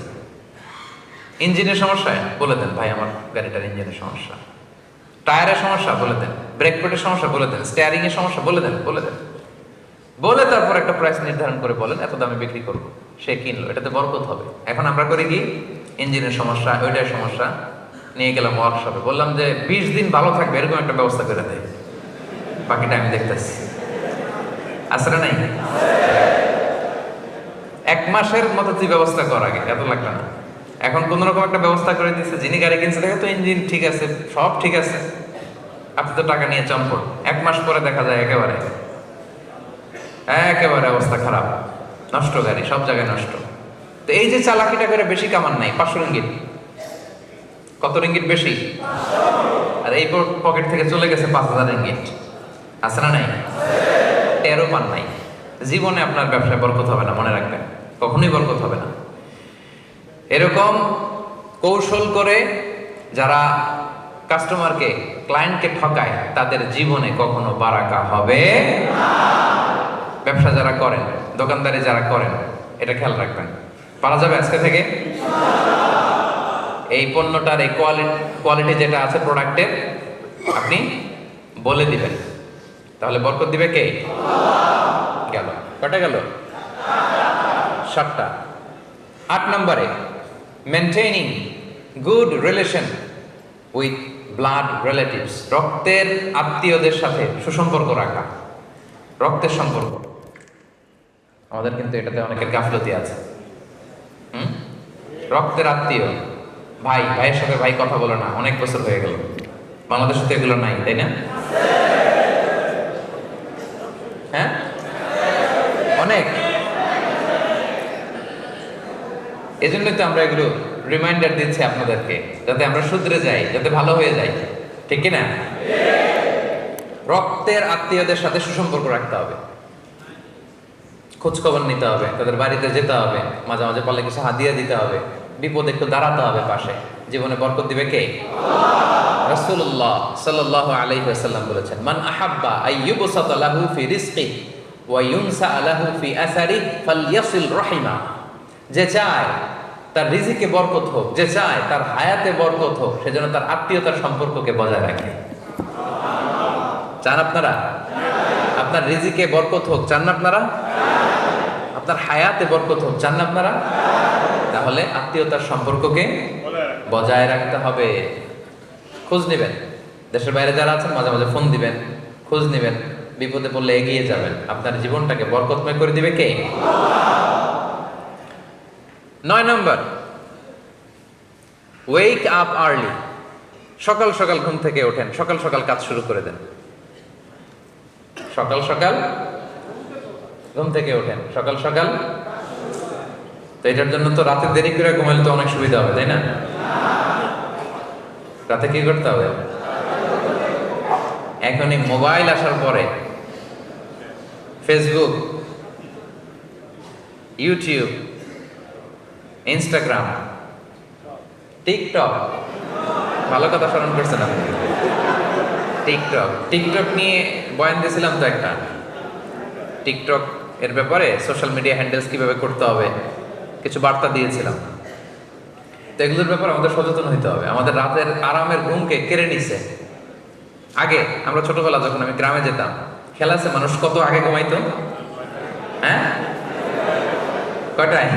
ইঞ্জিনের সমস্যা বলে দেন, ভাই আমার গাড়িটার ইঞ্জিনের সমস্যা, টায়ারের সমস্যা বলে দেন, ব্রেক প্যাডের সমস্যা বলে দেন, স্টিয়ারিং এর সমস্যা বলে দেন, বলে তারপর একটা প্রাইস নির্ধারণ করে বলেন এত দামে বিক্রি করবো, সে কিনলো, এটাতে বরকত হবে। এখন আমরা করি কি, ইঞ্জিনের সমস্যা, ওইটার সমস্যা, নিয়ে গেলাম ওয়ার্কশপে, বললাম যে 20 দিন ভালো থাকবে এরকম একটা ব্যবস্থা করে দেয়, বাকিটা আমি দেখতেছি। আসলে নাই 1 মাসের মতো তুই ব্যবস্থা কর, আগে এত লাগবে না। এখন কোন রকম একটা ব্যবস্থা করে দিচ্ছে, যিনি গাড়ি কিনছে দেখে তো ইঞ্জিন ঠিক আছে, সব ঠিক আছে, আপনি তো টাকা নিয়ে চম্পট। 1 মাস পরে দেখা যায় একেবারে অবস্থা খারাপ, নষ্ট গাড়ি, সব জায়গায় নষ্ট। তো এই যে চালাকিটা করে বেশি কামান নাই, 500 রিঙ্গিত। কত রিঙ্গিত বেশি? আর এই পকেট থেকে চলে গেছে 5000 রিঙ্গিত। আছে না নাই? টেরও পান নাই। জীবনে আপনার ব্যবসায় বরকত হবে না, মনে রাখবেন, কখনোই বরকত হবে না। এরকম কৌশল করে যারা কাস্টমারকে, ক্লায়েন্টকে ঠকায়, তাদের জীবনে কখনো বারাকা হবে না। ব্যবসা যারা করেন, দোকানদারি যারা করেন, এটা খেয়াল রাখবেন। পারা যাবে আজকে থেকে? এই পণ্যটার এই কোয়ালিটি যেটা আছে প্রোডাক্টের, আপনি বলে দিবেন, তাহলে বরকত দিবে কে? গেল কটা গেল? 7টা। 8 নম্বরে, maintaining good relation with blood relatives, রক্তের আত্মীয়দের সাথে সুসম্পর্ক রাখা। রক্তের সম্পর্ক আমাদের কিন্তু এটাতে অনেকের গাফলতি আছে। রক্তের আত্মীয়, ভাইয়ের সাথে ভাই কথা বলে না, অনেক বছর হয়ে গেল, বাংলাদেশে তো এগুলো নাই, তাই না? হ্যাঁ, অনেক। এজন্যই তো আমরা এগুলো রিমাইন্ডার দিচ্ছি আপনাদেরকে, যাতে আমরা শুধরে যাই, যাতে ভালো হয়ে যাই, ঠিক কিনা? রক্তের আত্মীয়দের সাথে সুসম্পর্ক রাখতে হবে, খোঁজ খবর নিতে হবে, তাদের বাড়িতে যেতে হবে, মাঝে মাঝে পারলে কিছু হাদিয়া দিতে হবে, বিপদে একটু দাঁড়াতে হবে পাশে। জীবনে বরকত দিবে কে? রাসূলুল্লাহ সাল্লাল্লাহু আলাইহি ওয়াসাল্লাম বলেছেন, মান আহাব্বা আইয়ুবসাতা লাহু ফি রিজকি ওয়া ইউনসা লাহু ফি আসারি ফালইয়াসিল রাহিমা, যে চায় তার রিজিকে বরকত হোক, যে চায় তার হায়াতে বরকত হোক, সেজন্য তার আত্মীয়তার সম্পর্ককে বজায় রাখে। চান আপনারা? আপনার রিজিকে বরকত হোক চান না আপনারা? আপনার হায়াতে বরকত হোক চান না আপনারা? তাহলে আত্মীয়তার সম্পর্ককে বজায় রাখতে হবে। খোঁজ নেবেন, দেশের বাইরে যারা আছেন মাঝে মাঝে ফোন দিবেন, খোঁজ নেবেন, বিপদে পড়লে এগিয়ে যাবেন। আপনার জীবনটাকে বরকতময় করে দিবে কে? 9 নম্বর, ওয়েক আপ আর্লি, সকাল সকাল ঘুম থেকে ওঠেন, সকাল সকাল কাজ শুরু করে দেন। সকাল সকাল ঘুম থেকে ওঠেন, সকাল সকাল। তো এটার জন্য তো রাতে দেরি করে ঘুমাইলে তো অনেক সুবিধা হবে, তাই না? রাতে কি করতে হবে? এখনই মোবাইল আসার পরে ফেসবুক, ইউটিউব, ইনস্টাগ্রাম, টিকটক, ভালো কথা স্মরণ করছেন আপনি। টিকটক নিয়ে বয়ান দিয়েছিলাম তো একটা, টিকটক এর ব্যাপারে সোশ্যাল মিডিয়া হ্যান্ডেলস কিভাবে করতে হবে কিছু বার্তা দিয়েছিলাম। তো এগুলোর ব্যাপারে আমাদের সচেতন হইতে হবে। আমাদের রাতের আরামের ঘুমকে কেড়ে নিছে। আগে আমরা ছোটবেলা যখন আমি গ্রামে যেতাম, খেলাছে মানুষ কত আগে ঘুমাইতো? হ্যাঁ, কয়টায়?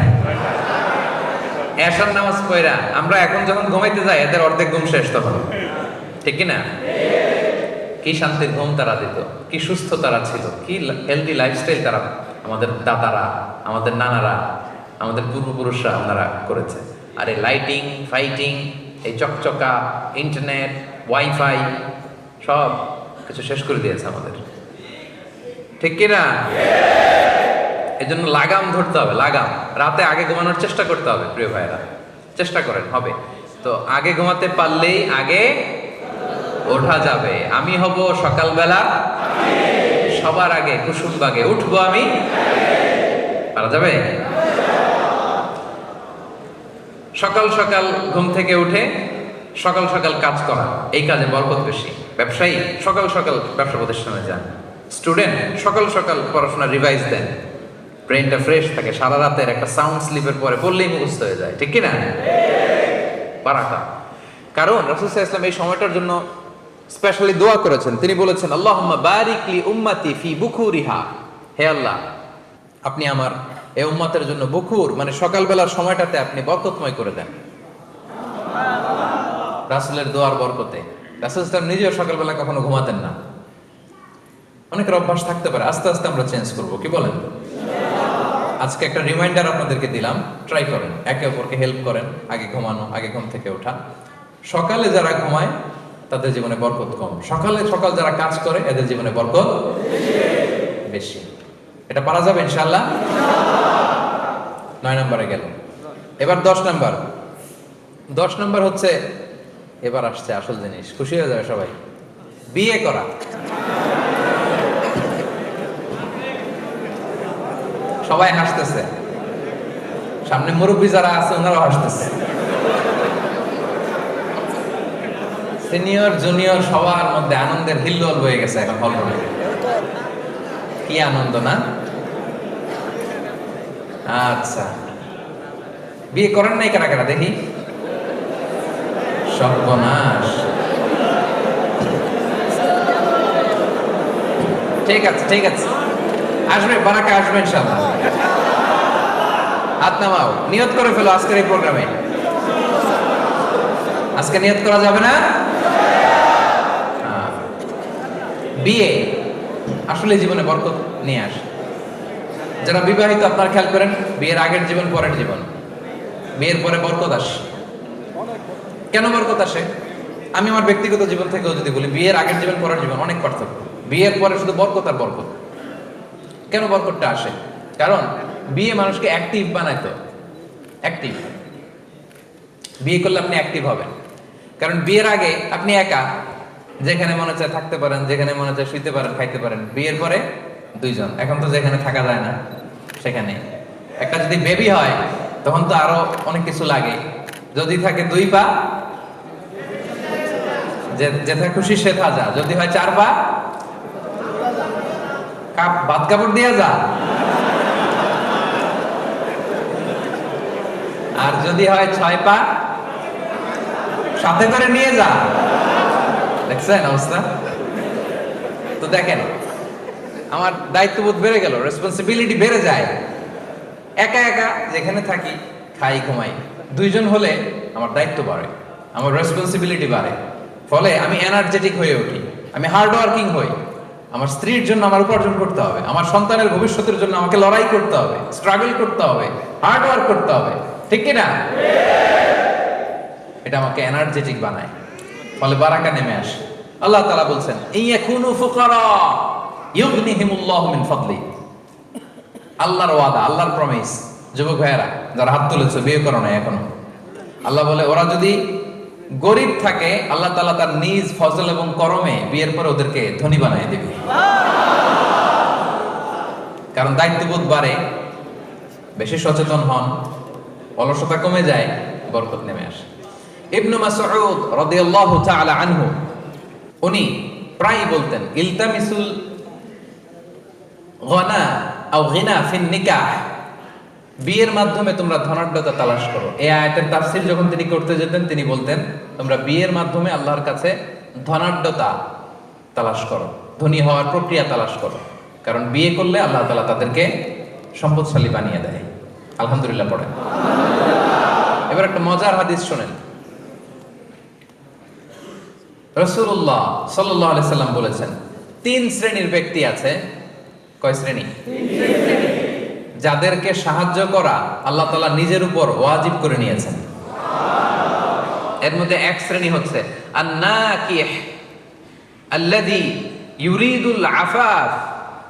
এশার নামাজ পড়া আমরা এখন যখন ঘুমাইতে যাই এদের অর্ধেক ঘুম শেষ তখন। ঠিক কিনা? কি শান্তির ঘুম তারা দিত, কি সুস্থ তারা ছিল, কি হেলদি লাইফস্টাইল তারা, আমাদের দাদারা, আমাদের নানারা, আমাদের পূর্বপুরুষরা ওনারা করেছে। আর এই লাইটিং ফাইটিং, এই চকচকা ইন্টারনেট ওয়াইফাই সব কিছু শেষ করে দিয়েছে আমাদের, ঠিক কিনা? এই জন্য লাগাম ধরতে হবে, লাগাম। রাতে আগে ঘুমানোর চেষ্টা করতে হবে প্রিয় ভাইয়েরা, চেষ্টা করেন, হবে তো। আগে ঘুমাতে পারলেই আগে ওঠা যাবে। আমি হব সকালবেলা সবার আগে কুসুমবাগে, উঠবো আমি, পারা যাবে? সকাল সকাল ঘুম থেকে উঠে সকাল সকাল কাজ করা, এই কাজে বরকত বেশি। ব্যবসায়ী সকাল সকাল ব্যবসা প্রতিষ্ঠানে যান, স্টুডেন্ট সকাল সকাল পড়াশোনা রিভাইজ দেন, ব্রেনটা ফ্রেশ থাকে। সারা রাতের একটা সাউন্ড স্লিপের পরে পড়লেই মুখস্থ হয়ে যায়, ঠিক কিনা? বারাকা। কারণ রাসূল সাল্লাল্লাহু আলাইহি ওয়াসাল্লাম এই সময়টার জন্য স্পেশালি দোয়া করেছেন। তিনি বলেছেন, আল্লাহুম্মা বারিক লি উম্মতি ফি বুকুরিহা, হে আল্লাহ আপনি আমার এই উম্মতের জন্য বুকুর মানে সকালবেলার সময়টাতে আপনি বরকতময় করে দেন। রাসূলের দোয়ার বরকতে। রাসূল সাল্লাল্লাহু আলাইহি ওয়াসাল্লাম নিজেও সকালবেলা কখনো ঘুমাতেন না। অনেকের অভ্যাস থাকতে পারে, আস্তে আস্তে আমরা চেঞ্জ করব, কি বলেন? আজকে একটা রিমাইন্ডার আপনাদেরকে দিলাম, ট্রাই করেন, একে অপরকে হেল্প করেন, আগে ঘুমানো, আগে ঘুম থেকে ওঠা। সকালে যারা ঘুমায় তাদের জীবনে বরকত কম, সকালে সকাল যারা কাজ করে এদের জীবনে বরকত বেশি। এটা পারা যাবে ইনশাআল্লাহ। 9 নম্বরে গেল, এবার 10 নম্বর। 10 নম্বর হচ্ছে, এবার আসছে আসল জিনিস, খুশি হয়ে যাবে সবাই, বিয়ে করা। সবাই হাসতেছে, সামনে মুরব্বী যারা আছে ওনারাও হাসতেছে, সিনিয়র জুনিয়র সবার মধ্যে আনন্দের হিল্লোল হয়ে গেছে এখন হলরুমে। কি আনন্দ না? আচ্ছা, বিয়ে করেন নাই কারা কারা দেখি? সর্বনাশ। ঠিক আছে ঠিক আছে, আসবে, বারাকা আসবে ইনশাআল্লাহ। হাত নামাও, নিয়ত করে ফেলো আজকের এই প্রোগ্রামে। আজকে নিয়ত করা যাবে না? বিয়ে আসলে জীবনে বরকত নিয়ে আসে। যারা বিবাহিত আপনারা খেয়াল করেন, বিয়ের আগের জীবন পরের জীবন, বিয়ের পরে বরকত আসে। কেন বরকত আসে? আমি আমার ব্যক্তিগত জীবন থেকেও যদি বলি, বিয়ের আগের জীবন পরের জীবন অনেক পার্থক্য। বিয়ের পরে শুধু বরকত আর বরকত। কেন বরকতটা আসে? কারণ বিয়ে মানুষকে অ্যাক্টিভ বানায়। তো অ্যাক্টিভ, বিয়ে করলে আপনি অ্যাক্টিভ হবেন। কারণ বিয়ের আগে আপনি একা, যেখানে মনে চায় থাকতে পারেন, যেখানে মনে চায় শুইতে পারেন, খাইতে পারেন। বিয়ের পরে দুইজন, এখন তো যেখানে থাকা যায় না সেখানে। একটা যদি বেবি হয় তখন তো আরো অনেক কিছু লাগে। যদি থাকে 2 পা, যেথা খুশি সে যা। যদি হয় 4 পা, ভাত কাপড় দিয়ে যা। আর যদি হয় 6 পা, সাথে করে নিয়ে যা। দেখছেন অবস্থা? তো দেখেন, আমার দায়িত্ববোধ বেড়ে গেল, রেসপন্সিবিলিটি বেড়ে যায়। একা একা যেখানে থাকি, খাই ঘুমাই। 2 জন হলে আমার দায়িত্ব বাড়ে, আমার রেসপন্সিবিলিটি বাড়ে। ফলে আমি এনার্জেটিক হয়ে উঠি, আমি হার্ড ওয়ার্কিং হই। আমার স্ত্রীর জন্য আমার উপার্জন করতে হবে, আমার সন্তানের ভবিষ্যতের জন্য আমাকে লড়াই করতে হবে, স্ট্রাগল করতে হবে, হার্ড ওয়ার্ক করতে হবে, ঠিক কি না? এটা আমাকে এনার্জেটিক বানায়, ফলে বারাকা নেমে আসে। আল্লাহ তাআলা বলছেন, ইয়াকুনু ফুকারা ইউগনিহিমুল্লাহু মিন ফাদলি। আল্লাহর ওয়াদা, আল্লাহর প্রমিস। যুবক ভাইয়েরা যারা হাত তুলেছে, বিয়ে করো না এখনো, আল্লাহ বলে ওরা যদি গরিব থাকে, আল্লাহ তাআলা তার নিজ ফজল এবং করমে বিয়ের পরে ওদেরকে ধনী বানিয়ে দিবে। কারণ দায়িত্ববোধ বাড়ে, বেশি সচেতন হন, অলসতা কমে যায়, বরকত নেমে আসে। ইবনু মাসউদ রাদিয়াল্লাহু তাআলা আনহু উনি প্রায় বলতেন, ইলতামিসুল গনা আও গিনা ফিন নিকাহ, বিয়ের মাধ্যমে তোমরা ধনাঢ্যতা তালাশ করো। এই আয়াতের তাফসীর যখন তিনি করতে যেতেন, তিনি বলতেন, তোমরা বিয়ের মাধ্যমে আল্লাহর কাছে ধনাঢ্যতা তালাশ করো, ধনী হওয়ার প্রক্রিয়া তালাশ করো। কারণ বিয়ে করলে আল্লাহ তাআলা তাদেরকে সম্পদশালী বানিয়ে দেয়। আলহামদুলিল্লাহ পড়েন। এবার একটা মজার হাদিস শোনেন। রাসূলুল্লাহ সাল্লাল্লাহু আলাইহি সাল্লাম বলেছেন 3 শ্রেণীর ব্যক্তি আছে। কয় শ্রেণী? যাদেরকে সাহায্য করা আল্লাহ তাআলা নিজের উপর ওয়াজিব করে নিয়েছেন। এর মধ্যে এক শ্রেণী হচ্ছে আন-নাকিহ আল্লাযী ইউরিদুল আফাফ।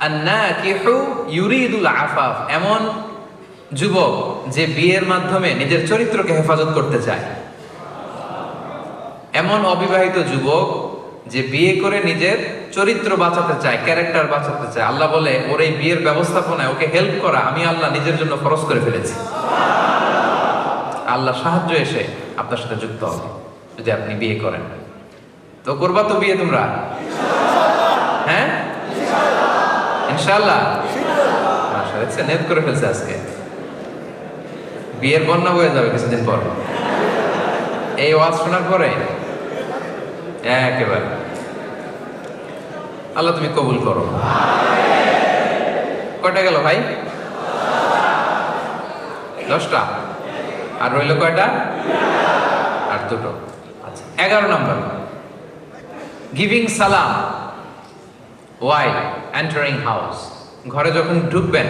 আন-নাকিহু ইউরিদুল আফাফ, এমন যুবক যে বিয়ের মাধ্যমে নিজের চরিত্রকে হেফাজত করতে চায়। এমন অবিবাহিত যুবক যে বিয়ে করে নিজের চরিত্র বাঁচাতে চায়, ক্যারেক্টার বাঁচাতে চায়। আল্লাহ বলে ওর এই বিয়ের ব্যবস্থাপনায় ওকে হেল্প করা আমি আল্লাহ নিজের জন্য ফরজ করে ফেলেছি। আল্লাহ সাহায্য এসে আপনার সাথে যুক্ত হবে যদি আপনি বিয়ে করেন। তো করবা তো বিয়ে তোমরা? হ্যাঁ, ইনশাআল্লাহ। আচ্ছা, নেট করে ফেলছে আজকে, বিয়ের বন্যা বয়ে যাবে কিছুদিন পর এই ওয়াজ শোনার পরে। একেবারে আল্লাহ তুমি কবুল করো। কয়টা গেল ভাই? 10টা। আর রইল কয়টা? আর 2টো। আচ্ছা, 11 নম্বর, গিভিং সালাম while entering house। ঘরে যখন ঢুকবেন,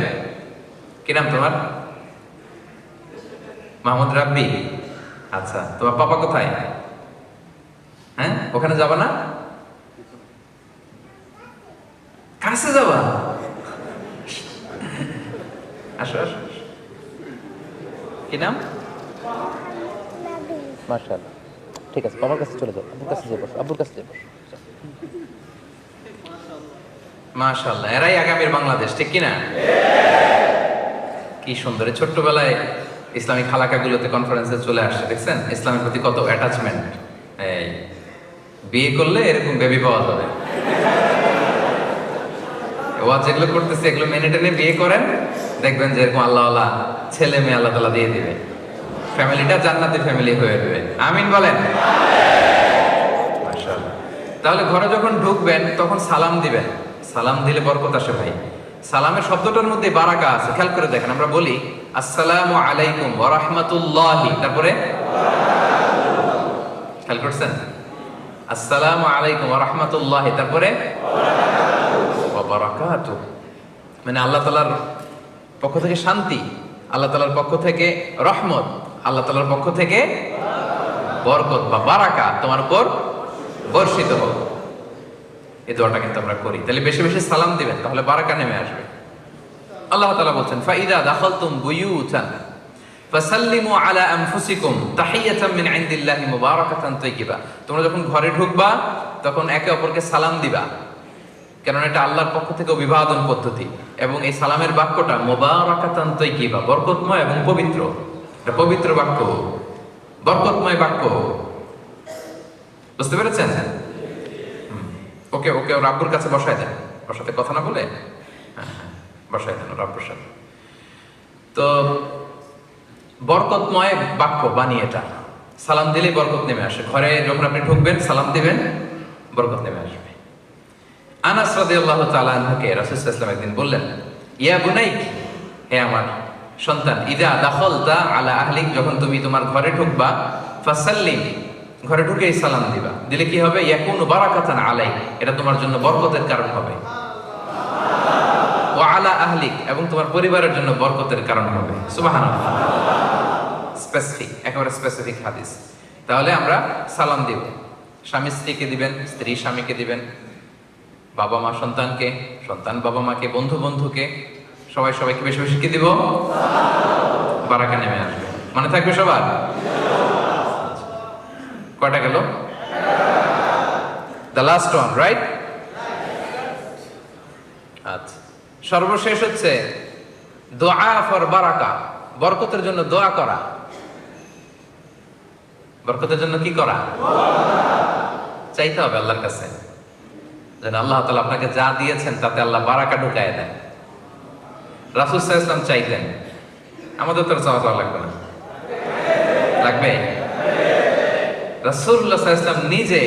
কি নাম তোমার? মাহমুদ রাব্বি। আচ্ছা, তোমার পাপা কোথায়? হ্যাঁ, ওখানে যাবা না? কাছে যাবা? আসো আসো। কি নাম? মাশাআল্লাহ, ঠিক আছে, বাবার কাছে চলে যাও, আব্বুর কাছে যাও, আব্বুর কাছে যাও। মাশাআল্লাহ, এরাই আগামীর বাংলাদেশ, ঠিক কিনা? কি সুন্দর, ছোট্টবেলায় ইসলামিক হালাকাগুলোতে কনফারেন্সে চলে আসছে, দেখছেন ইসলামের প্রতি কত অ্যাটাচমেন্ট। এই বিয়ে করলে এরকম বেবি পাওয়া যাবে। ওয়াজ যেগুলো করতেছে এগুলো মেনে টেনে বিয়ে করেন, দেখবেন যে এরকম আল্লাহ ছেলে মেয়ে আল্লাহ তাআলা দিয়ে দিবে, ফ্যামিলিটা জান্নাতি ফ্যামিলি হয়ে যাবে। আমিন বলেন। মাশাআল্লাহ। তাহলে ঘরে যখন ঢুকবেন তখন সালাম দিবেন। সালাম দিলে বরকত আসে ভাই। সালামের শব্দটার মধ্যে বারাকা আছে, খেয়াল করে দেখেন। আমরা বলি আসসালামু আলাইকুম ওয়া রাহমাতুল্লাহি, তারপরে খেয়াল করছেন? আসসালামু আলাইকুম ওয়া রাহমাতুল্লাহি, তারপরে ওয়া বারাকাতুহু, মানে আল্লাহ তাআলার পক্ষ থেকে শান্তি, আল্লাহ তাআলার পক্ষ থেকে রহমত, আল্লাহ তাআলার পক্ষ থেকে বরকত বা বারাকা তোমার উপর বর্ষিত হোক। এই দোয়াটা কিন্তু আমরা করি। তাহলে বেশি বেশি সালাম দিবেন, তাহলে বারাকা নেমে আসবে। আল্লাহ তাআলা বলছেন ফাইদা দাখালতুম বুয়ুতান ফাসাল্লিমু আলা আনফুসিকুম তাহিয়াতাম মিন ইনদিল্লাহি মুবারাকাতান তাইয়্যিবা। তোমরা যখন ঘরে ঢুকবা তখন একে অপরকে সালাম দিবা, কারণ এটা আল্লাহর পক্ষ থেকে অভিবাদন পদ্ধতি। এবং এই সালামের বাক্যটা মুবারাকাতান তাইয়্যিবা, বরকতময় এবং পবিত্র। এটা পবিত্র বাক্য, বরকতময় বাক্য। বুঝতে পেরেছেন? ওকে ওকে ওর আব্বুর কাছে বসায় দেন, ওর সাথে কথা না বলে বসায় দেন ওর আব্বুর সাথে। তো বরকতময় বাক্য বাণী এটা, সালাম দিলেই বরকত নেমে আসে। ঘরে যখন আপনি ঢুকবেন সালাম দিবেন, বরকত নেমে আসবে। আনাস রাদিয়াল্লাহু তাআলা আনহুকে রাসূল সাল্লাল্লাহু আলাইহি ওয়াসাল্লাম একদিন বললেন, ইয়া বুনাইক, হে আমার সন্তান, ইযা দাখালতা আলা আহলিক, যখন তুমি তোমার ঘরে ঢুকবা, ফাসাল্লিম, ঘরে ঢুকেই সালাম দিবা। দিলে কি হবে? ইয়াকুনু বারাকাতান আলাইক, এটা তোমার জন্য বরকতের কারণ হবে। ওয়া আলা আহলিক, এবং তোমার পরিবারের জন্য বরকতের কারণ হবে। সুবহানাল্লাহ, স্পেসিফিক, একেবারে স্পেসিফিক হাদিস। তাহলে আমরা সালাম দিব, স্বামী স্ত্রীকে দিবেন, স্ত্রী স্বামীকে দিবেন, বাবা মা সন্তানকে, সন্তান বাবা মাকে, বন্ধু বন্ধুকে, সবাই সবাইকে বেশি বেশি কি দিব? বারাকা নেমে আসবে। মনে থাকবে সবার? কয়টা গেল? The last one, right? আচ্ছা, সর্বশেষ হচ্ছে দোয়া ফর বারাকা, বরকতের জন্য দোয়া করা। বরকতের জন্য কি করা? চাইতে হবে আল্লাহর কাছে, যেন আল্লাহ তাআলা আপনাকে যা দিয়েছেন তাতে আল্লাহ বারাকা ঢুকায় দেন। রাসূল সাল্লাল্লাহু আলাইহি ওয়াসাল্লাম চাইতেন, আমাদের তো চাওয়া লাগবে না? লাগবে? রাসূলুল্লাহ সাল্লাল্লাহু আলাইহি ওয়াসাল্লাম নিজে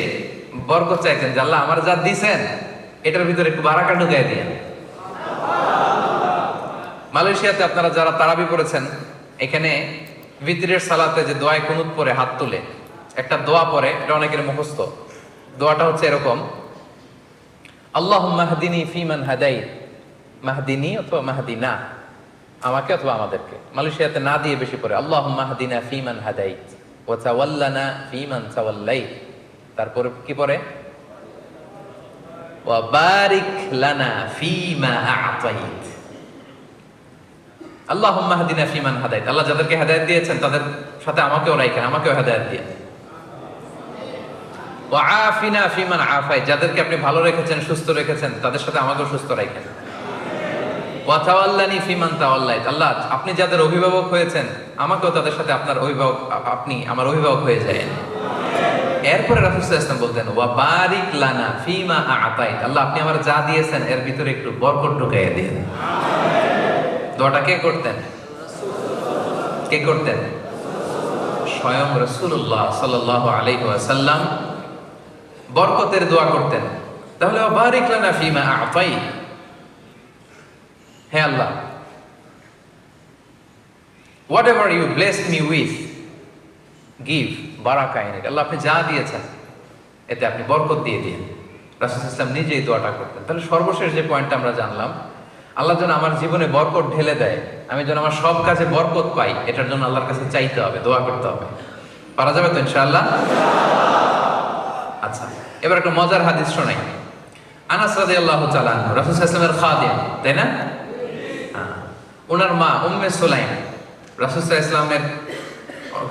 বরকত চাইতেন যে আল্লাহ আমার যা দিয়েছেন এটার ভিতরে একটু বারাকা ঢুকায় দিয়েন। মালয়েশিয়াতে আপনারা যারা তারাবি পড়েছেন, এখানে ভিতরের সালাতে যে দোয়ায় কুনুত পড়ে হাত তুলে একটা দোয়া পড়ে, এটা অনেকের মুখস্থ। দোয়াটা হচ্ছে এরকম, আল্লাহুম্মা হদিনি ফিমান হাদাইত, মাহদিনি অথবা মাহদিনা, আমাকে অথবা আমাদেরকে। মালয়েশিয়াতে না দিয়ে বেশি পড়ে আল্লাহুম্মা হদিনা ফিমান হাদাইত ওয়া তাওয়াল্লানা ফিমান তাওয়াল্লাইত। তারপরে কি পড়ে? ওয়া বারিক লানা ফিমা আ'তাইত। আল্লাহুম্মা হদিনা ফিমান হাদাইত, আল্লাহ যাদেরকে হেদায়েত দিয়েছেন তাদের সাথে আমাকেও রাখেন, আমাকেও হেদায়েত দিয়ে। ওয়া আফিনা ফিমান আফাইত, যাদেরকে আপনি ভালো রেখেছেন, সুস্থ রেখেছেন, তাদের সাথে আমাকেও সুস্থ রাখেন। ওয়া তাওয়াল্লানি ফিমান তাওয়াল্লাইত, আল্লাহ আপনি যাদের অভিভাবক হয়েছেন আমাকেও তাদের সাথে আপনার অভিভাবক, আপনি আমার অভিভাবক হয়ে যায়। এরপরে রাসূল সাল্লাল্লাহু আলাইহি ওয়াসাল্লাম বলতেন ওয়া বারিক লানা ফিমা আ'তাইত, আল্লাহ আপনি আমার যা দিয়েছেন এর ভিতরে একটু বরকত ঢুকাইয়া দিন। দোয়াটা কে করতেন? কে করতেন? স্বয়ং রাসূলুল্লাহ সাল্লাল্লাহু আলাইহি ওয়াসাল্লাম বরকতের দোয়া করতেন। তাহলে ওয়া বারিক লানা ফিমা আ'তাইত, হে Allah, whatever you blessed me with, give barakah in it, Allah আপনি যা দিয়েছেন এতে আপনি বরকত দিয়ে দিন। রাসূল সাল্লাল্লাহু আলাইহি ওয়াসাল্লাম নিজেই দোয়াটা করতেন। তাহলে সর্বশেষ যে পয়েন্টটা আমরা জানলাম, আল্লাহ যেন আমার জীবনে বরকত ঢেলে দেয়, আমি যেন আমার সব কাজে বরকত পাই, এটার জন্য আল্লাহর কাছে চাইতে হবে, দোয়া করতে হবে। পারা যাবে তো ইনশাআল্লাহ? আচ্ছা, এবার একটা মজার হাদিস শোনাই। আনাস রাদিয়াল্লাহু তাআলা আনহু, রাসূল সাল্লাল্লাহু আলাইহি ওয়াসাল্লামের খাদিম, তাই না? ওনার মা উম্মে সুলাইম, রাসূল সাল্লাল্লাহু আলাইহি ওয়াসাল্লামের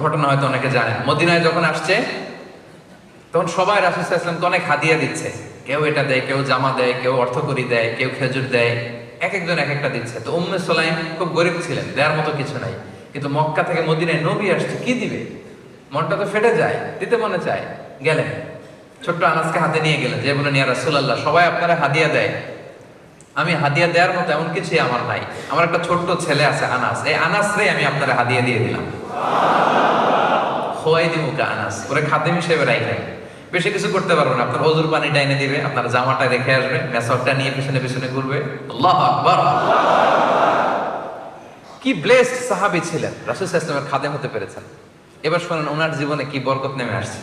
ঘটনা হয়তো অনেকে জানেন। মদিনায় যখন আসছে তখন সবাই রাসূল সাল্লাল্লাহু আলাইহি ওয়াসাল্লামকে অনেক হাদিয়া দিচ্ছে, কেউ এটা দেয়, কেউ জামা দেয়, কেউ অর্থকড়ি দেয়, কেউ খেজুর দেয়, এক একজন এক একটা দিচ্ছে। তো উম্মে সুলাইম খুব গরিব ছিলেন, দেওয়ার মতো কিছু নাই, কিন্তু মক্কা থেকে মদিনায় নবী আসছে, কি দিবে? মনটা তো ফেটে যায়, দিতে মনে চায়। গেলেন, ছোট্ট আনাসকে হাতে নিয়ে গেলেন, যে বলেন ইয়া রাসূলুল্লাহ, সবাই আপনারা হাদিয়া দেয়, আমি হাদিয়া দেওয়ার মতো এমন কিছুই আমার নাই, আমার একটা ছোট্ট ছেলে আছে আনাস, এই আনাসরে আমি আপনারা হাদিয়া দিয়ে দিলাম। খোয়াইদিমুকা আনাস, ওরে খাদেম হিসেবে রাখেন, বেশি কিছু করতে পারবেন না, আপনার ওযুর পানিটা এনে দিবে, আপনার জামাটা রেখে আসবে, মেসওয়াকটা নিয়ে পিছনে পিছনে ঘুরবে। আল্লাহু আকবার! কি ব্লেসড সাহাবী ছিলেন, রাসূল সাল্লাল্লাহু আলাইহি ওয়াসাল্লামের খাদেম হতে পেরেছেন। এবার শুনুন ওনার জীবনে কি বরকত নেমে আসছে।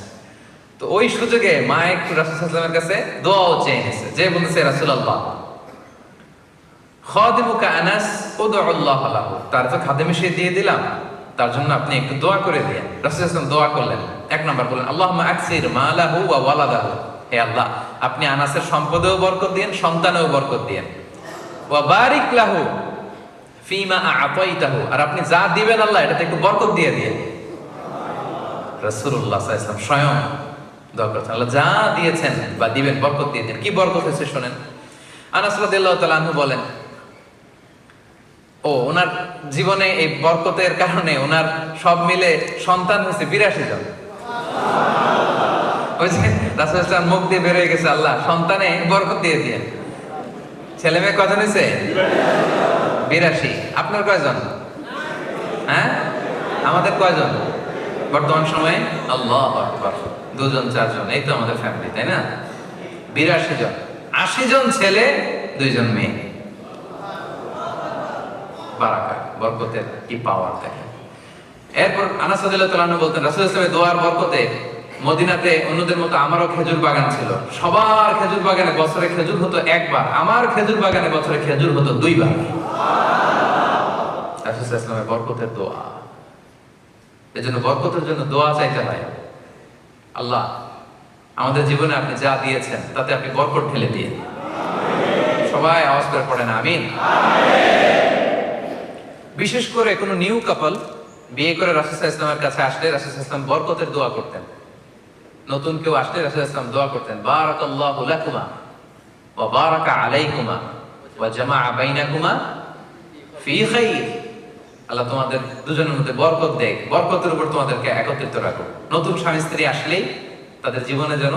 তো ওই সুযোগে মা একটু রাসূল সাল্লাল্লাহু আলাইহি ওয়াসাল্লামের কাছে দোয়াও চেয়ে নিয়েছে, যে বলতেছে রাসূলুল্লাহ, খাদিমুকা আনাস উদউ আল্লাহ লাহু, তার তো খাদেম এসে দিয়ে দিলাম, তার জন্য আপনি একটু দোয়া করে দিন। রাসূল সাল্লাল্লাহু আলাইহি ওয়াসাল্লাম দোয়া করলেন। এক নাম্বার বললেন আল্লাহুম্মা আকসির মালাহু ওয়া ওয়ালাদাহু, হে আল্লাহ আপনি আনাসের সম্পদেও বরকত দিন, সন্তানেও বরকত দিন। ওয়া বারিক লাহু ফিমা আ'তাইতাহু, আর আপনি যা দিবেন আল্লাহ এটাতে একটু বরকত দিয়ে দিন। রাসূলুল্লাহ সাল্লাল্লাহু আলাইহি ওয়াসাল্লাম স্বয়ং দোয়া করছেন, আল্লাহ যা দিয়েছেন বা দিবেন বরকত দিয়ে দিন। কি বরকত হয়েছে শুনেন। আনাস রাদিয়াল্লাহু তাআলা আনহু বলেন, ওনার জীবনে এই বরকতের কারণে ওনার সব মিলে সন্তান হয়েছে 82 জন। ওই যে রাসূল সাল্লাল্লাহু আলাইহি ওয়াসাল্লাম মুখ দিয়ে বের হয়ে গেছে, আল্লাহ সন্তানে বরকত দিয়ে দিন। ছেলে মেয়ে কজন হয়েছে? 82। আপনার কয়জন? হ্যাঁ, আমাদের কয়জন বর্তমান সময়ে? আল্লাহু আকবার, 2 জন 4 জন, এই তো আমাদের ফ্যামিলি, তাই না? 82 জন, 80 জন ছেলে, 2 জন মেয়ে। বারাকা, বরকতের কি পাওয়ার দেখেন। এরপর আনাস রাদিয়াল্লাহু তাআলা আনহু বলতেন, রাসূল সাল্লাল্লাহু আলাইহি ওয়াসাল্লামের দোয়ার বরকতে মদিনাতে অন্যদের মতো আমারও খেজুর বাগান ছিল। সবার খেজুর বাগানে বছরে খেজুর হতো একবার, আমার খেজুর বাগানে বছরে খেজুর হতো 2 বার। রাসূল সাল্লাল্লাহু আলাইহি ওয়াসাল্লামের বরকতের দোয়া। এজন্য বরকতের জন্য দোয়া চাইতে হয়। আল্লাহ আমাদের জীবনে আপনি যা দিয়েছেন তাতে আপনি বরকত ঢেলে দিন। সবাই আওয়াজ করে পড়েন আমিন। বিশেষ করে কোনো নিউ কাপল বিয়ে করে রাসূল সাল্লাল্লাহু আলাইহি ওয়াসাল্লামের কাছে আসলে রাসূল সাল্লাল্লাহু আলাইহি ওয়াসাল্লাম বরকতের দোয়া করতেন। নতুন কেউ আসলে রাসূল সাল্লাল্লাহু আলাইহি ওয়াসাল্লাম দোয়া করতেন, বারাকাল্লাহু লাকুমা ওয়া বারাকা আলাইকুমা ওয়া জামাআ বাইনাকুমা ফি খাইর। আল্লাহ তোমাদের দুজনের মধ্যে বরকত দেয়, বরকতের উপর তোমাদেরকে একত্রিত রাখুক। নতুন স্বামী স্ত্রী আসলেই তাদের জীবনে যেন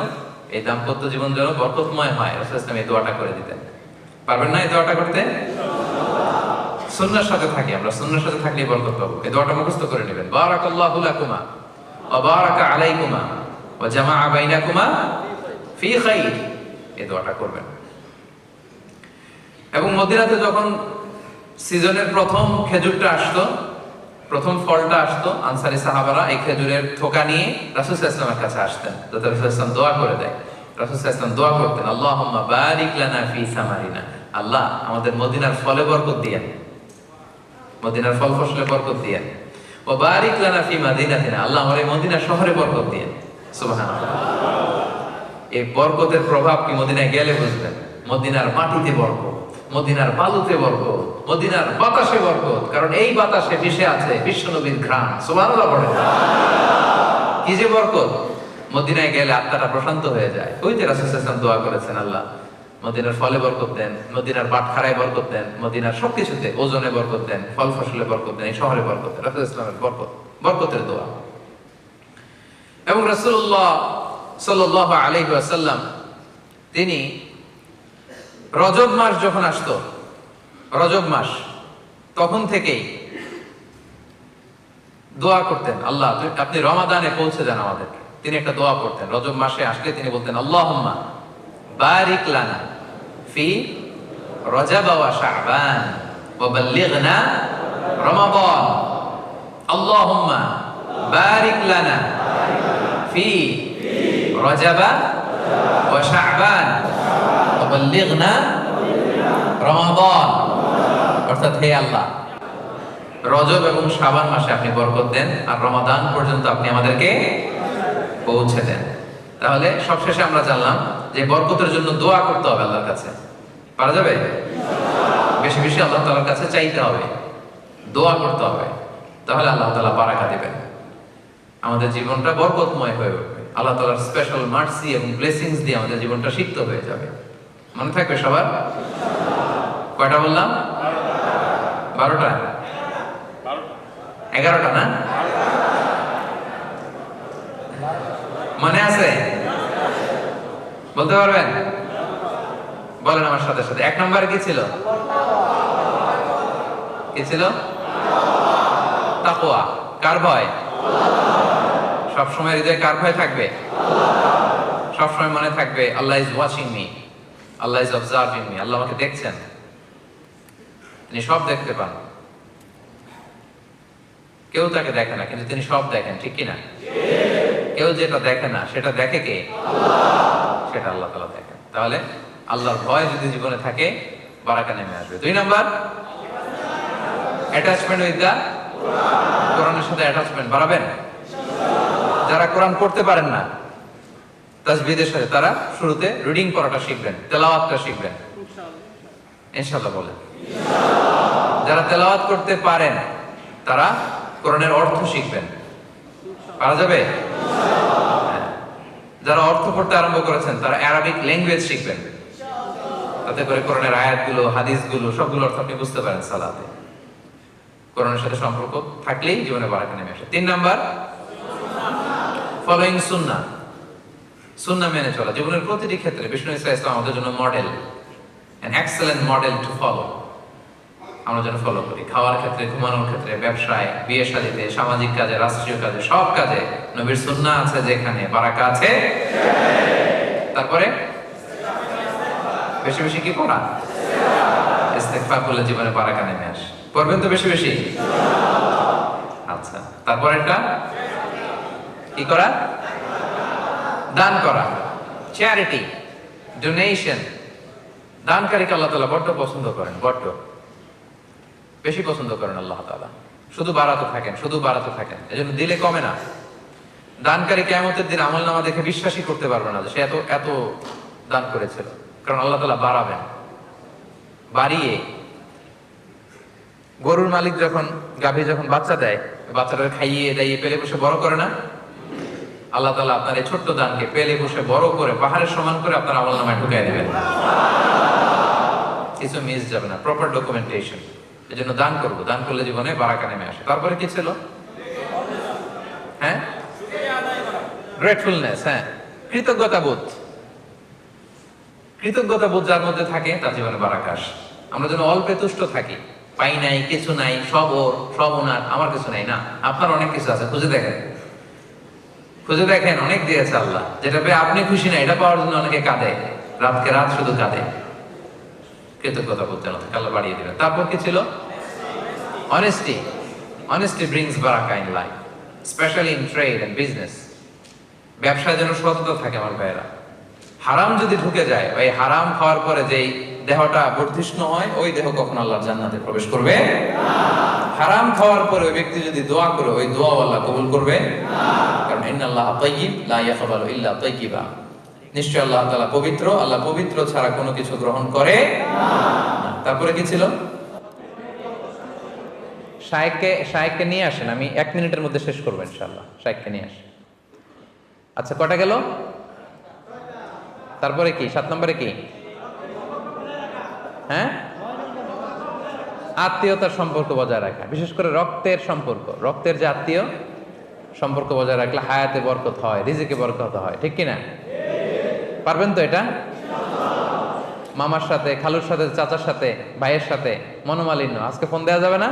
এই দাম্পত্য জীবন যেন বরকতময় হয়, রাসূল সাল্লাল্লাহু আলাইহি ওয়াসাল্লাম এই দোয়াটা করে দিতেন। পারবেন না এই দোয়াটা করতে? সুন্নাহর সাথে থাকি আমরা, সুন্নাহর সাথে থাকলেই বরকত পাবো। এই দোয়াটা মুখস্থ করে নেবেন, বারাকাল্লাহু লাকুমা ওয়া বারাকা আলাইকুমা ওয়া জামাআ বাইনাকুমা ফি খাইর। এই দোয়াটা করবেন। এবং মদিনাতে যখন সিজনের প্রথম খেজুরটা আসতো, প্রথম ফলটা আসতো, আনসারী সাহাবারা এই খেজুরের থোকা নিয়ে রাসূল সাল্লাল্লাহু আলাইহি ওয়াসাল্লামের কাছে আসতেন, যাতে রাসূল সাল্লাল্লাহু আলাইহি ওয়াসাল্লাম দোয়া করে দেয়। রাসূল সাল্লাল্লাহু আলাইহি ওয়াসাল্লাম দোয়া করতেন, আল্লাহুম্মা বারিক লানা ফি সামারিনা, আল্লাহ আমাদের মদিনার ফলে বরকত দিয়েন, মদিনার ফল ফসলে বরকত দিয়েন। ও বারিক লানা ফি মাদিনাতিনা, আল্লাহ আমাদের মদিনা শহরে বরকত দিয়েন। সুবহানাল্লাহ। এই বরকতের প্রভাব কি মদিনায় গেলে বুঝবেন। মদিনার মাটিতে বরকত, মদিনার বালুতে বরকত, মদিনার বাতাসে বরকত, কারণ এই বাতাসে মিশে আছে বিশ্বনবীর ঘ্রাণ। সুবহানাল্লাহ পড়েন। কি যে বরকত, মদিনায় গেলে আত্মাটা প্রশান্ত হয়ে যায়। ওই যে রাসূল সাল্লাল্লাহু আলাইহি ওয়াসাল্লাম দোয়া করেছেন, আল্লাহ মদিনার ফলে বরকত দেন, মদিনার বাটখারায় বরকত দেন, মদিনার সবকিছুতে, ওজনে বরকত দেন, ফল ফসলে বরকত দেন, এই শহরে বরকত দেন। রাসূল ইসলামের বরকত, বরকতের দোয়া। এবং রাসূলুল্লাহ সাল্লাল্লাহু আলাইহি ওয়াসাল্লাম তিনি রজব মাস যখন আসতো, রজব মাস, তখন থেকেই দোয়া করতেন, আল্লাহ আপনি রমাদানে পৌঁছে যান আমাদেরকে। তিনি একটা দোয়া করতেন, রজব মাসে আসলে তিনি বলতেন, আল্লাহুম্মা বারিক লানা ফি রজব ওয়া শাবান ওয়া বাল্লিগনা রমাদান, আল্লাহুম্মা বারিক লানা ফি রজব ওয়া শাবান ওয়া বাল্লিগনা রমাদান। অর্থাৎ হে আল্লাহ, রজব এবং শাবান মাসে আপনি বরকত দেন, আর রমাদান পর্যন্ত আপনি আমাদেরকে পৌঁছে দেন। তাহলে সবশেষে আমরা জানলাম যে বরকতের জন্য দোয়া করতে হবে আল্লাহর কাছে। পারা যাবে? বেশি বেশি আল্লাহ তাআলার কাছে চাইতে হবে, দোয়া করতে হবে, তাহলে আল্লাহ তাআলা বারাকা দিবেন, আমাদের জীবনটা বরকতময় হয়ে উঠবে। আল্লাহ তাআলার স্পেশাল মার্সি এবং ব্লেসিংস দিয়ে আমাদের জীবনটা সিক্ত হয়ে যাবে। মনে থাকবে সবার? কয়টা বললাম? 12টা? 11টা না? মনে আছে? বলতে পারবেন? বলেন আমার সাথে সাথে। 1 নম্বরে কি ছিল? কি ছিল? তাকওয়া। কার ভয়? সবসময় হৃদয়ে কার ভয় থাকবে? সবসময় মনে থাকবে Allah is watching me, Allah is observing me, Allah আমাকে দেখছেন, তিনি সব দেখতে পান। কেউ তাকে দেখে না, কিন্তু তিনি সব দেখেন, ঠিক কিনা? কেউ যেটা দেখে না সেটা দেখে কে? সেটা আল্লাহ তাআলা দেখেন। তাহলে আল্লাহর ভয় যদি জীবনে থাকে, বারাকা নেমে আসবে। 2 নাম্বার, অ্যাটাচমেন্ট উইথ দা কোরআনের সাথে অ্যাটাচমেন্ট বাড়াবেন। যারা কোরআন পড়তে পারেন না তাসবিহের সাথে, তারা শুরুতে রিডিং করাটা শিখবেন, তেলাওয়াতটা শিখবেন ইনশাআল্লাহ। বলেন। যারা তেলাওয়াত করতে পারেন তারা কোরআনের অর্থ শিখবেন। পারা যাবে? যারা অর্থ পড়তে আরম্ভ করেছেন তারা আরবিক ল্যাঙ্গুয়েজ শিখবেন, তাতে করে কোরআনের আয়াতগুলো, হাদিসগুলো সবগুলো অর্থ আপনি বুঝতে পারেন সালাতে। কোরআনের সাথে সম্পর্ক থাকলেই জীবনে বারাকা নেমে আসে। 3 নাম্বার, ফলোইং সুন্নাহ। সুন্নাহ মেনে চলা জীবনের প্রতিটি ক্ষেত্রে। বিষ্ণু ইসলাম আমাদের জন্য model, an excellent model to follow। আমরা যেন ফলো করি, খাওয়ার ক্ষেত্রে, ঘুমানোর ক্ষেত্রে, ব্যবসায়, বিয়ে শাদীতে, সামাজিক কাজে, রাষ্ট্রীয় কাজে, সব কাজে নবীর সুন্নাহ আছে, যেখানে বারাকা আছে। তারপরে বেশি বেশি কি করা? ইস্তেগফার করলে জীবনে বারাকা নেমে আসে। পড়বেন তো বেশি বেশি? আচ্ছা, তারপর একটা কি করা? দান করা, চ্যারিটি, ডোনেশন। দানকারীকে আল্লাহ তাআলা বড্ড পছন্দ করেন, বড্ড বেশি পছন্দ করেন আল্লাহ তাআলা। শুধু বাড়াতে থাকেন, শুধু বাড়াতে থাকেন, এজন্য দিলে কমে না। দানকারী কিয়ামতের দিন আমলনামা দেখে বিশ্বাসই করতে পারবে না যে সে এত এত দান করেছিল, কারণ আল্লাহ তাআলা বাড়াবেন। বাড়িয়ে গরুর মালিক যখন, গাভী যখন বাচ্চা দেয়, বাচ্চাটা খাইয়ে দাইয়ে পেলে বসে বড় করে না, আল্লাহ তাআলা আপনার এই ছোট্ট দানকে পেলে বসে বড় করে পাহাড়ের সমান করে আপনার আমলনামায় ঢুকিয়ে দেবেন। কিছু মিস যাবে না, প্রপার ডকুমেন্টেশন। এজন্য দান করবো, দান করলে জীবনে বারাকা নেমে আসে। তারপরে কি ছিল? হ্যাঁ, গ্রেটফুলনেস। হ্যাঁ, কৃতজ্ঞতা বোধ। কৃতজ্ঞতা বোধ যার মধ্যে থাকে তার জীবনে বারাকা আসে। আমরা যেন অল্পে তুষ্ট থাকি, পাই নাই, কিছু নাই, সব ওর, সব ওনার, আমার কিছু নাই। না, আপনার অনেক কিছু আছে, খুঁজে দেখেন, খুঁজে দেখেন, অনেক দিয়েছে আল্লাহ। যেটা পেয়ে আপনি খুশি না, এটা পাওয়ার জন্য অনেকে কাঁদে, রাতকে রাত শুধু কাঁদে। কৃতজ্ঞতা বোধ যেন থাকে, আল্লাহ বাড়িয়ে দিবেন। তারপর কি ছিল? অনেস্টি। অনেস্টি ব্রিংস বারাকা in life, specially in trade and business. ব্যবসায় যেন সততা থাকে আমার ভাইয়েরা। হারাম যদি ঢুকে যায়, ওই হারাম খাওয়ার পরে যেই দেহটা বর্ধিষ্ণু হয়, ওই দেহ কখনো আল্লাহর জান্নাতে প্রবেশ করবে না। হারাম খাওয়ার পরে ওই ব্যক্তি যদি দোয়া করে, ওই দোয়া আল্লাহ কবুল করবে না, কারণ ইন্নাল্লাহা তাইয়্যিব লা ইয়াকবালু ইল্লা তাইয়্যিবা। নিশ্চয় আল্লাহ তাআলা পবিত্র, আল্লাহ পবিত্র ছাড়া কোনো কিছু গ্রহণ করে না। তারপরে কি ছিল? শায়েককে নিয়ে আসেন, আমি 1 মিনিটের মধ্যে শেষ করবো ইনশাআল্লাহ। শায়েককে নিয়ে আসেন। আচ্ছা, কটা গেল? তারপরে কি 7 নম্বরে কি? হ্যাঁ, আত্মীয়তার সম্পর্ক বজায় রাখা, বিশেষ করে রক্তের সম্পর্ক, রক্তের যে আত্মীয় সম্পর্ক বজায় রাখলে হায়াতে বরকত হয়, রিজিকে বরকত হয়, ঠিক কিনা? পারবেন তো এটা? মামার সাথে, খালুর সাথে, চাচার সাথে, ভাইয়ের সাথে মনোমালিন্য, আজকে ফোন দেওয়া যাবে না?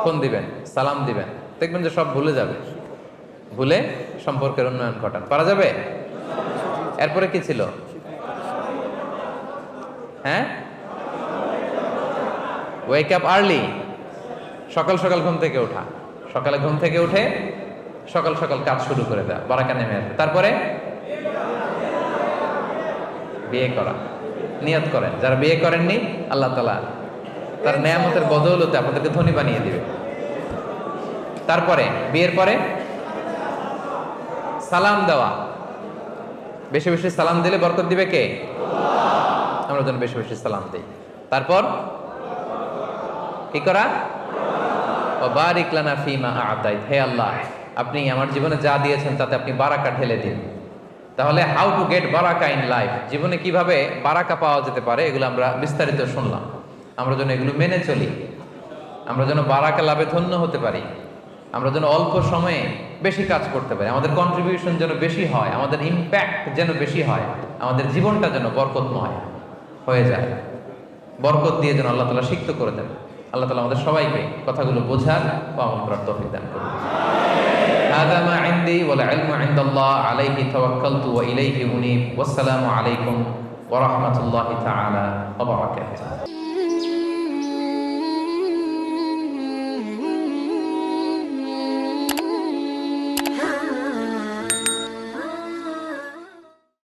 ফোন দিবেন, সালাম দিবেন, দেখবেন যে সব ভুলে যাবে। ভুলে সম্পর্কের উন্নয়ন ঘটান, পারা যাবে? এরপরে কি ছিল? হ্যাঁ, ওয়েক আপ আর্লি, সকাল সকাল ঘুম থেকে ওঠা, সকালে ঘুম থেকে উঠে সকাল সকাল কাজ শুরু করে দেওয়া, বারাকা নেমে আসবে। তারপরে বিয়ে করা, নিয়ত করেন, যারা বিয়ে করেননি আল্লাহ তাআলা তার নেয়ামতের বদৌলতে আপনাদেরকে ধনী বানিয়ে দিবে। তারপরে বিয়ের পরে সালাম দেওয়া, বেশি বেশি সালাম দিলে বরকত দিবে কে? আমরা যেন বেশি বেশি সালাম দিই। তারপর কি করা? ও বারিক লানা ফিমা আতাইত, হে আল্লাহ আপনি আমার জীবনে যা দিয়েছেন তাতে আপনি বারাকা ঢেলে দিন। তাহলে হাউ টু গেট বারাকা ইন লাইফ, জীবনে কিভাবে বারাকা পাওয়া যেতে পারে, এগুলো আমরা বিস্তারিত শুনলাম। আমরা যেন এগুলো মেনে চলি, আমরা যেন বারাকা লাভে ধন্য হতে পারি, আমরা যেন অল্প সময়ে বেশি কাজ করতে পারি, আমাদের কন্ট্রিবিউশন যেন বেশি হয়, আমাদের ইম্প্যাক্ট যেন বেশি হয়, আমাদের জীবনটা যেন বরকতময় হয়ে যায়। বরকত দিয়ে যেন আল্লাহ তাআলা সিক্ত করে দেন। আল্লাহ তাআলা আমাদের সবাইকে কথাগুলো বোঝার ও আমল করার তৌফিক দান করুন। হাযা মা ইনদি ওয়াল ইলমু ইনদাল্লাহ আলাইহি তাওয়াক্কালতু ওয়া ইলাইহি উনীব। ওয়াসসালামু আলাইকুম ওয়া রাহমাতুল্লাহি তাআলা ওয়া বারাকাতুহু।